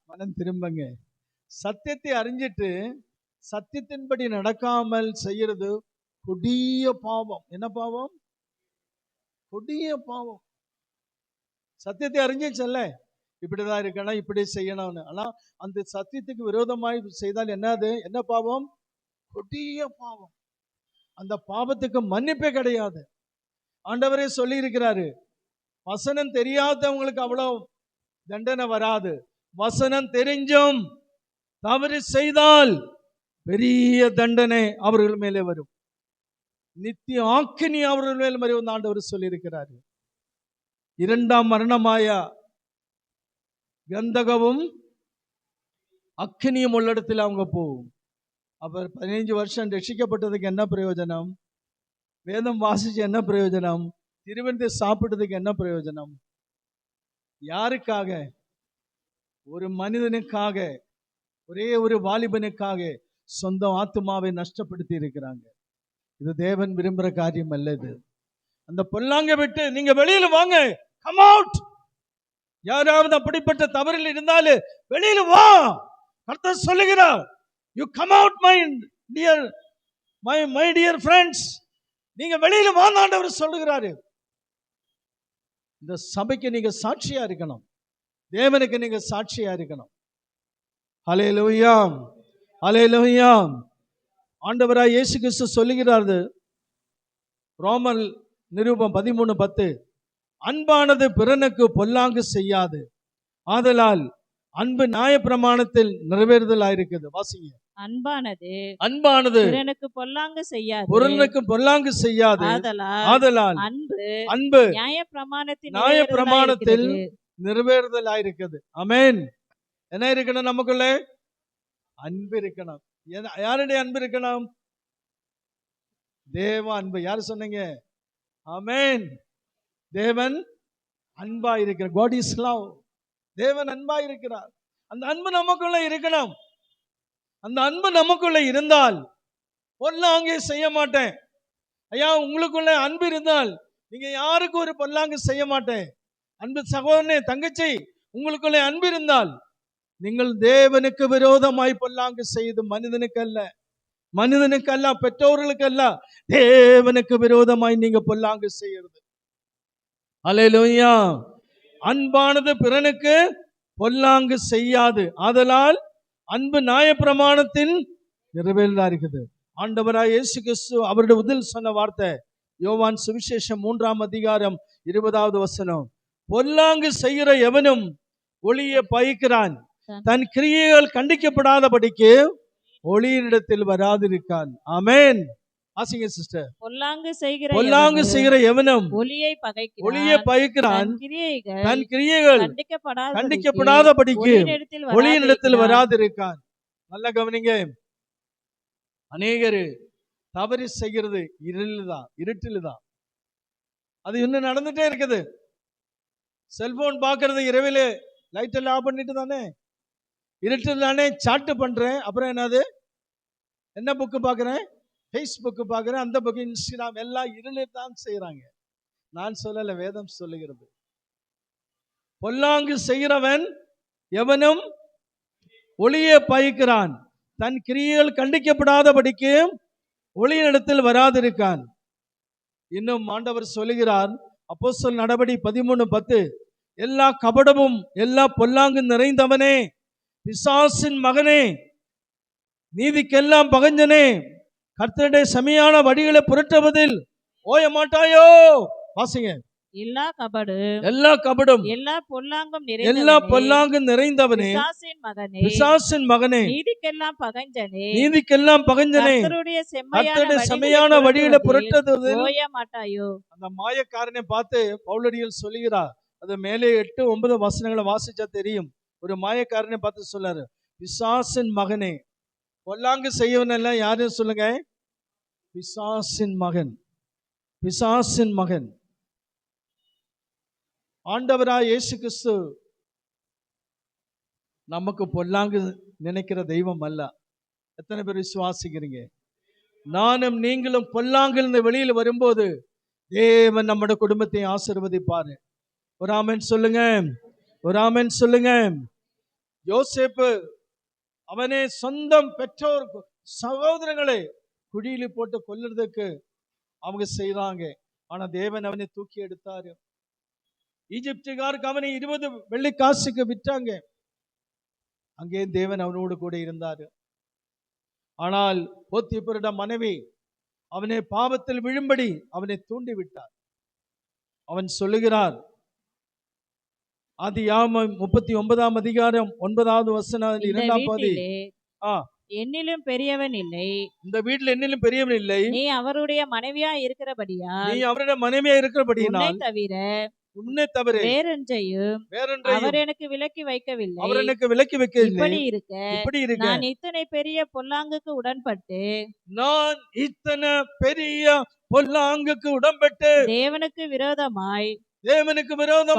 மனம் திரும்புங்க. சத்தியத்தை அறிஞ்சிட்டு சத்தியத்தின்படி நடக்காமல் செய்யறது கொடிய பாவம். என்ன பாவம்? கொடிய பாவம். சத்தியத்தை அறிஞ்சிச்சல்ல, இப்படிதான் இருக்கணும், இப்படி செய்யணும்னு. ஆனா அந்த சத்தியத்துக்கு விரோதமாய் செய்தால் என்னது? என்ன பாவம்? கொடிய பாவம். அந்த பாவத்துக்கு மன்னிப்பே கிடையாது. ஆண்டவரே சொல்லி இருக்கிறாரு, வசனம் தெரியாதவங்களுக்கு அவ்வளவு தண்டனை வராது. வசனம் தெரிஞ்சும் தவறு செய்தால் பெரிய தண்டனை அவர்கள் மேலே வரும். நித்திய ஆக்கினி அவர்கள் மேல் மறைவு ஆண்டவர் சொல்லி இருக்கிறாரு. இரண்டாம் மரணமாய கந்தகவும் அக்கினியும் உள்ள இடத்துல அவங்க போகும். அவர் 15 வருஷம் ரட்சிக்கப்பட்டதுக்கு என்ன பிரயோஜனம்? வேதம் வாசிச்சு என்ன பிரயோஜனம்? திருவிருந்து சாப்பிட்டதுக்கு என்ன பிரயோஜனம்? யாருக்காக? ஒரு மனிதனுக்காக, ஒரே ஒரு வாலிபனுக்காக சொந்த ஆத்துமாவை நஷ்டப்படுத்தி இருக்கிறாங்க. இது தேவன் விரும்புகிற காரியம் அல்ல. இது அந்த பொல்லாங்க விட்டு நீங்க வெளியில வாங்க. Come out. யாராவது அப்படிப்பட்ட தவறில் இருந்தாலும் வெளியில வா. கர்த்தர் சொல்லுகிறார், you come out my dear friends. நீங்க வெளியில வாங்க ஆண்டவர் சொல்லுகிறாரு. இந்த சபைக்கு நீங்க சாட்சியா இருக்கணும். தேவனுக்கு நீங்க சாட்சியா இருக்கணும். ஹல்லேலூயா, ஹல்லேலூயா. ஆண்டவராய் இயேசு கிறிஸ்து சொல்லுகிறாரு, ரோமர் நிருபம் 13:10, அன்பானது பிறனுக்கு பொல்லாங்கு செய்யாது, ஆதலால் அன்பு நியாயப்பிரமாணத்தில் நிறைவேறுதலாயிருக்கிறது. வாசிங்க. அன்பானது பிறனுக்கு பொல்லாங்கு செய்யாது, ஆதலால் அன்பு நியாயப்பிரமாணத்தில் நிறைவேறுதலாயிருக்கிறது. ஆமென். என்ன இருக்கணும்? நமக்குள்ள அன்பு இருக்கணும். யாருடைய அன்பு இருக்கணும்? தேவ அன்பு. யாரு சொன்னீங்க? ஆமென். தேவன் அன்பா இருக்கிறார். God is love. தேவன் அன்பா இருக்கிறார். அந்த அன்பு நமக்குள்ள இருக்கணும். அந்த அன்பு நமக்குள்ள இருந்தால் பொல்லாங்கே செய்ய மாட்டேன். ஐயா, உங்களுக்குள்ள அன்பு இருந்தால் நீங்க யாருக்கு ஒரு பொல்லாங்கு செய்ய மாட்டேன். அன்பு சகோதரனே, தங்கச்சி, உங்களுக்குள்ள அன்பு இருந்தால் நீங்கள் தேவனுக்கு விரோதமாய் பொல்லாங்கு செய்து, மனிதனுக்கு அல்ல, பெற்றோர்களுக்கு அல்ல, தேவனுக்கு விரோதமாய் நீங்க பொல்லாங்கு செய்யறது. அல்லேலூயா. அன்பானது பிறனுக்கு பொல்லாங்கு செய்யாது. ஆதலால் அன்பு நியாயப்பிரமாணத்தின் நிறைவேறா இருக்குது. ஆண்டவராய் இயேசு கிறிஸ்து அவருடைய முதல் சொன்ன வார்த்தை யோவான் சுவிசேஷம் 3ஆம் அதிகாரம் 20வது வசனம், பொல்லாங்கு செய்கிற எவனும் ஒளியை பயிக்கிறான், தன் கிரியைகள் கண்டிக்கப்படாதபடிக்கு ஒளியினிடத்தில் வராதிருக்கான். ஆமென். ஆசிங்க சிஸ்டர். பொல்லாங்கு செய்கிற எவனும் ஒளியை பயிக்கிறான், தன் கிரியைகள் கண்டிக்கப்படாதபடிக்கு ஒளியினிடத்தில் வராதிருக்கான். நல்ல கவனிங்க. அநேகரு தவறு செய்கிறது இருட்டில்தான். அது இன்னும் நடந்துட்டே இருக்குது. செல்போன் பார்க்கறது இரவிலே லைட் எல்லாம் ஆஃப் பண்ணிட்டு தானே, இருட்டில் தானே சாட்டு பண்றேன். அப்புறம் என்னது, என்ன புக்கு பார்க்குறேன், ஃபேஸ்புக்கு பார்க்குறேன், அந்த புக்கு, இன்ஸ்டாகிராம், எல்லாம் இருளில் தான் செய்கிறாங்க. நான் சொல்லலை, வேதம் சொல்லுகிறது. பொல்லாங்கு செய்கிறவன் எவனும் ஒளியை பயிக்கிறான், தன் கிரியைகள் கண்டிக்கப்படாதபடிக்கு ஒளியினிடத்தில் வராதிருக்கான். இன்னும் ஆண்டவர் சொல்லுகிறார், அப்போஸ்தலர் நடபடி 13:10, எல்லா கபடமும் எல்லா பொல்லாங்கு நிறைந்தவனே, பிசாசின் மகனே, நீதிக்கெல்லாம் பகஞ்சனே, கர்த்தருடைய செமையான வழிகளை புரட்டுவதில் ஓய மாட்டாயோ. வாசிங்க. எல்லா கபடும் எல்லா பொல்லாங்கும் நிறைந்தவனே, பிசாசின் மகனே, நீதிக்கெல்லாம் பகஞ்சனே, கர்த்தருடைய செமையான வழிகளை புரட்டுவதில் ஓய மாட்டாயோ. அந்த மாயக்காரனை பார்த்து பவுலடிகள் சொல்லுகிறார். அது மேலே 8-9 வசனங்களை வாசிச்சா தெரியும். ஒரு மாயக்காரனை பார்த்து சொல்லாரு, பிசாசின் மகனே. பொல்லாங்கு செய்யவன் எல்லாம் யாரும் சொல்லுங்க, பிசாசின் மகன். பிசாசின் மகன். ஆண்டவராய் இயேசு கிறிஸ்து நமக்கு பொல்லாங்கு நினைக்கிற தெய்வம் அல்ல. எத்தனை பேர் விசுவாசிக்கிறீங்க? நானும் நீங்களும் பொல்லாங்கிலிருந்து வெளியில் வரும்போது தேவன் நம்முடைய குடும்பத்தை ஆசீர்வதிப்பாரு. ஒரு ஆமென் சொல்லுங்க, ஒரு ஆமென் சொல்லுங்க. யோசேப்பு அவனே சொந்தம் பெற்றோர் சகோதரங்களை குழியில் போட்டு கொல்லுறதுக்கு அவங்க செய்தாங்க. ஆனா தேவன் அவனை தூக்கி எடுத்தாரு. ஈஜிப்துகாருக்கு அவனை 20 வெள்ளி காசுக்கு விற்றாங்க. அங்கே தேவன் அவனோடு கூட இருந்தாரு. ஆனால் போத்திபருடைய மனைவி அவனை பாவத்தில் விழும்படி அவனை தூண்டி விட்டார். அவன் சொல்லுகிறார், ஆதியாகமம் 39ஆம் அதிகாரம் 9வது வசனம் 2ஆம் பகுதி, என்னிலும் பெரியவன் இல்லை, இந்த வீட்டில் என்னிலும் பெரியவன் இல்லை, நீ அவருடைய மனைவியா இருக்கிறபடியால் உன்னை தவிர வேறொன்றையும் அவர் எனக்கு விலக்கி வைக்கவில்லை. இப்படி இருக்க நான் இத்தனை பெரிய பொல்லாங்குக்கு உடன்பட்டு தேவனுக்கு விரோதமாய்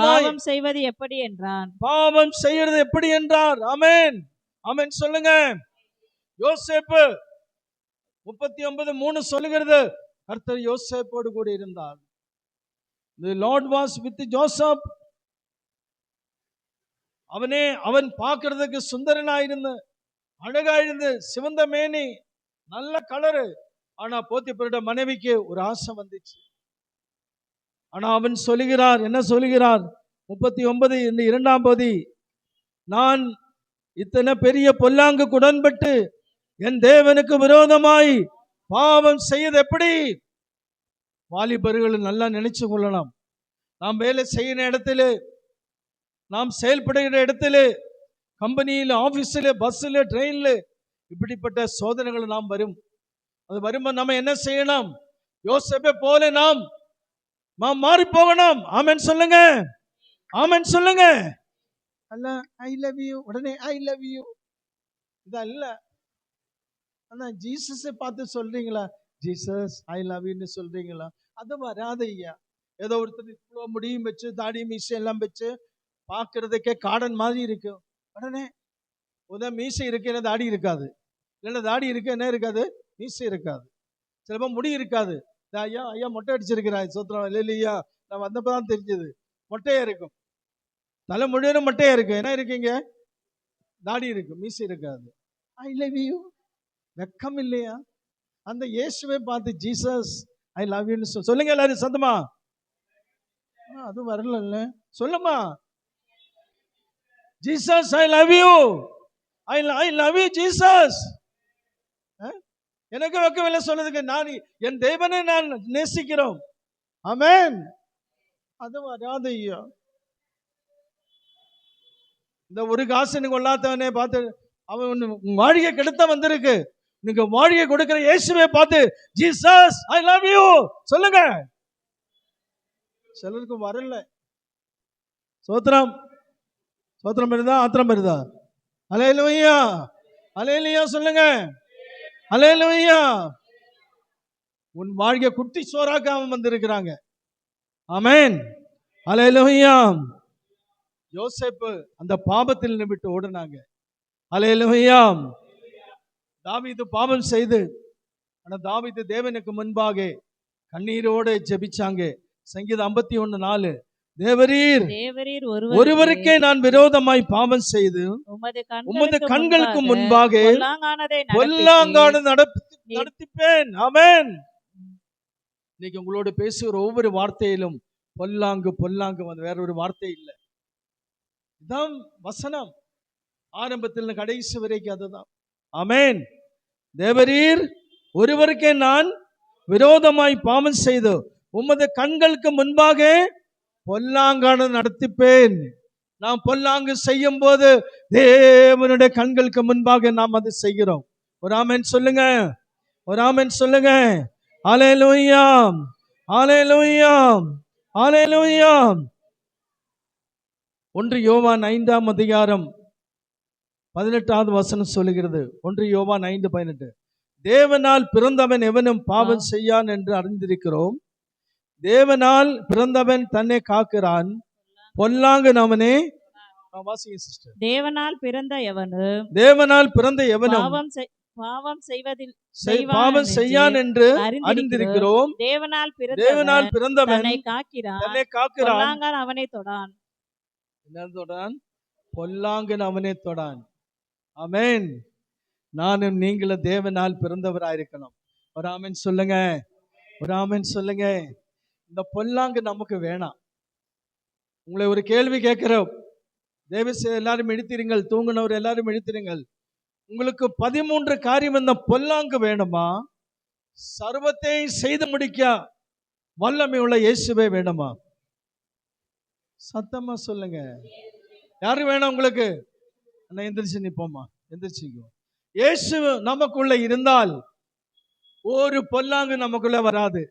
பாவம் செய்வது எப்படி என்றான். பாவம் செய்யறது எப்படி என்றார். ஆமென், ஆமென் சொல்லுங்க. யோசேப்பு 39:3 சொல்லுகிறது, கர்த்தர் யோசேப்போடு கூட இருந்தார். The Lord was with Joseph. அவன் பார்க்கிறதுக்கு சுந்தரனாயிருந்து, அழகாயிருந்து, சிவந்த மேனி, நல்ல கலரு. ஆனா போத்திபருடைய மனைவிக்கு ஒரு ஆசை வந்துச்சு. ஆனா அவன் சொல்லுகிறார், என்ன சொல்லுகிறார்? 39 இந்த 2ஆம் பகுதி, நான் இத்தனை பெரிய பொல்லாங்குக்கு உடன்பட்டு என் தேவனுக்கு விரோதமாய் பாவம் செய்யது எப்படி? வாலிபர்கள் நல்லா நினைச்சு கொள்ளலாம். நாம் வேலை செய்கிற இடத்துல, நாம் செயல்படுகிற இடத்துல, கம்பெனியில், ஆபீஸில், பஸ்ஸில், ட்ரெயின்ல இப்படிப்பட்ட சோதனைகள் நாம் வரும். அது வரும்போது நம்ம என்ன செய்யணும்? யோசேப்பை போல நாம் மாறி போகணும். ஆமென் சொல்லுங்க, ஆமென் சொல்லுங்க. அல்ல ஐ லவ் யூ, உடனே ஐ லவ் யூ இதல்ல. ஆனா ஜீசஸை பார்த்து சொல்றீங்களா? ஜீசஸ் ஐ லவ் யூன்னு சொல்றீங்களா? அது வராது ஐயா. ஏதோ ஒருத்தர் இவ்வளோ முடியும் வச்சு, தாடி மீசை எல்லாம் வச்சு பார்க்கறதுக்கே காடன் மாதிரி இருக்கு. உடனே மீசை இருக்கு, என்ன தாடி இருக்காது. இல்லைன்னா தாடி இருக்கு, என்ன இருக்காது, மீசை இருக்காது. சிலப்போ முடி இருக்காது. ஐயா ஐயா மொட்டை அடிச்சிருக்கிறாய், சோத்திரம் இல்லையா, நான் வந்தப்பதான் தெரிஞ்சது. மொட்டையா இருக்கும், தலை முழுவதும் மொட்டையா இருக்கு. என்ன இருக்கீங்க? தாடி இருக்கு, மீசை இருக்காது. ஐ லவ் யூ வெக்கம் இல்லையா? அந்த இயேசுவை பார்த்து ஜீசஸ் ஐ லவ் யூன்னு சொல்லுங்க எல்லாரும் சத்தமா. அது வரல சொல்லுமா, Jesus I love you, I love you Jesus. எனக்கு வெக்கமில்லை சொல்றதுக்கு, நான் என் தேவனை நான் நேசிக்கிறோம். ஆமென். அது வராது ஐயா. இந்த ஒரு காசு கொள்ளாதவனே பார்த்து அவன் உன் வாழ்க்கை கெடுத்த வந்திருக்கு. நீங்க வாழ்க்கை கொடுக்கிற இயேசுவை பார்த்து ஜீசஸ் ஐ லவ் யூ சொல்லுங்க. சிலருக்கு வரல. சோத்திரம் சோத்திரம் வருதா, ஆத்திரம் வருதா? அல்லேலூயா அல்லேலூயா சொல்லுங்க. அல்லேலூயா. உன் வாழ்க்கை குட்டி சோறாக்காம வந்திருக்கிறாங்க. ஆமென். அல்லேலூயா. யோசேப்பு அந்த பாவத்தில் விட்டு ஓடினாங்க. அல்லேலூயா. தாவீது பாவம் செய்து, ஆனா தாவீது தேவனுக்கு முன்பாக கண்ணீரோடு ஜெபிச்சாங்க. சங்கீதம் 51:4, தேவரீர் ஒருவருக்கே நான் விரோதமாய் பாவம் செய்து உமது கண்களுக்கு முன்பாக பொல்லாங்கானதை நடத்திப்பேன். ஆமென். இன்னைக்கு உங்களோட பேசுகிற ஒவ்வொரு வார்த்தையிலும் பொல்லாங்கு பொல்லாங்கு வேற ஒரு வார்த்தை இல்லை. இதுதான் வசனம். ஆரம்பத்தில் கடைசி வரைக்கும் அதுதான். ஆமென். தேவரீர் ஒருவருக்கே நான் விரோதமாய் பாவம் செய்து உமது கண்களுக்கு முன்பாக பொல்லாங்கான நடத்திப்பேன். நாம் பொல்லாங்கு செய்யும் போது தேவனுடைய கண்களுக்கு முன்பாக நாம் அதை செய்கிறோம். ஒரு ஆமென் சொல்லுங்க, ஒரு ஆமென் சொல்லுங்க. அல்லேலூயா அல்லேலூயா அல்லேலூயா. 1 யோவான் 5ஆம் அதிகாரம் 18வது வசனம் சொல்லுகிறது. 1 யோவான் 5:18, தேவனால் பிறந்தவன் எவனும் பாவம் செய்யான் என்று அறிந்திருக்கிறோம். தேவனால் பிறந்தவன் தன்னை காக்கிறான், பொல்லாங்கு அவனே. வாசிங்க சிஸ்டர். தேவனால் பிறந்த எவனும் பாவம் செய்யான் என்று அறிந்திருக்கிறோம். தேவனால் பிறந்தவன் தன்னை காக்கிறான், அவனை தொடான். என்ன தொடான்? பொல்லாங்கு அவனே தொடான். ஆமென். நானும் நீங்களும் தேவனால் பிறந்தவராயிருக்கணும். ஒரு ஆமென் சொல்லுங்க, ஒரு ஆமென் சொல்லுங்க. இந்த பொல்லாங்கு நமக்கு வேணாம். உங்களை ஒரு கேள்வி கேட்கிறோம். எல்லாரும் எழுத்திருங்கள், தூங்குனவர் எல்லாரும் எழுத்திருங்கள். உங்களுக்கு 13 காரியம் இந்த பொல்லாங்கு வேணுமா? சர்வத்தை செய்து முடிக்க வல்லமை உள்ள இயேசுவே வேணுமா? சத்தமா சொல்லுங்க. யாரு வேணும் உங்களுக்கு? எந்திரிச்சு நிப்போமா, எந்திரிச்சுக்கோ. இயேசு நமக்குள்ள இருந்தால் ஒரு பொல்லாங்கு நமக்குள்ள வராது.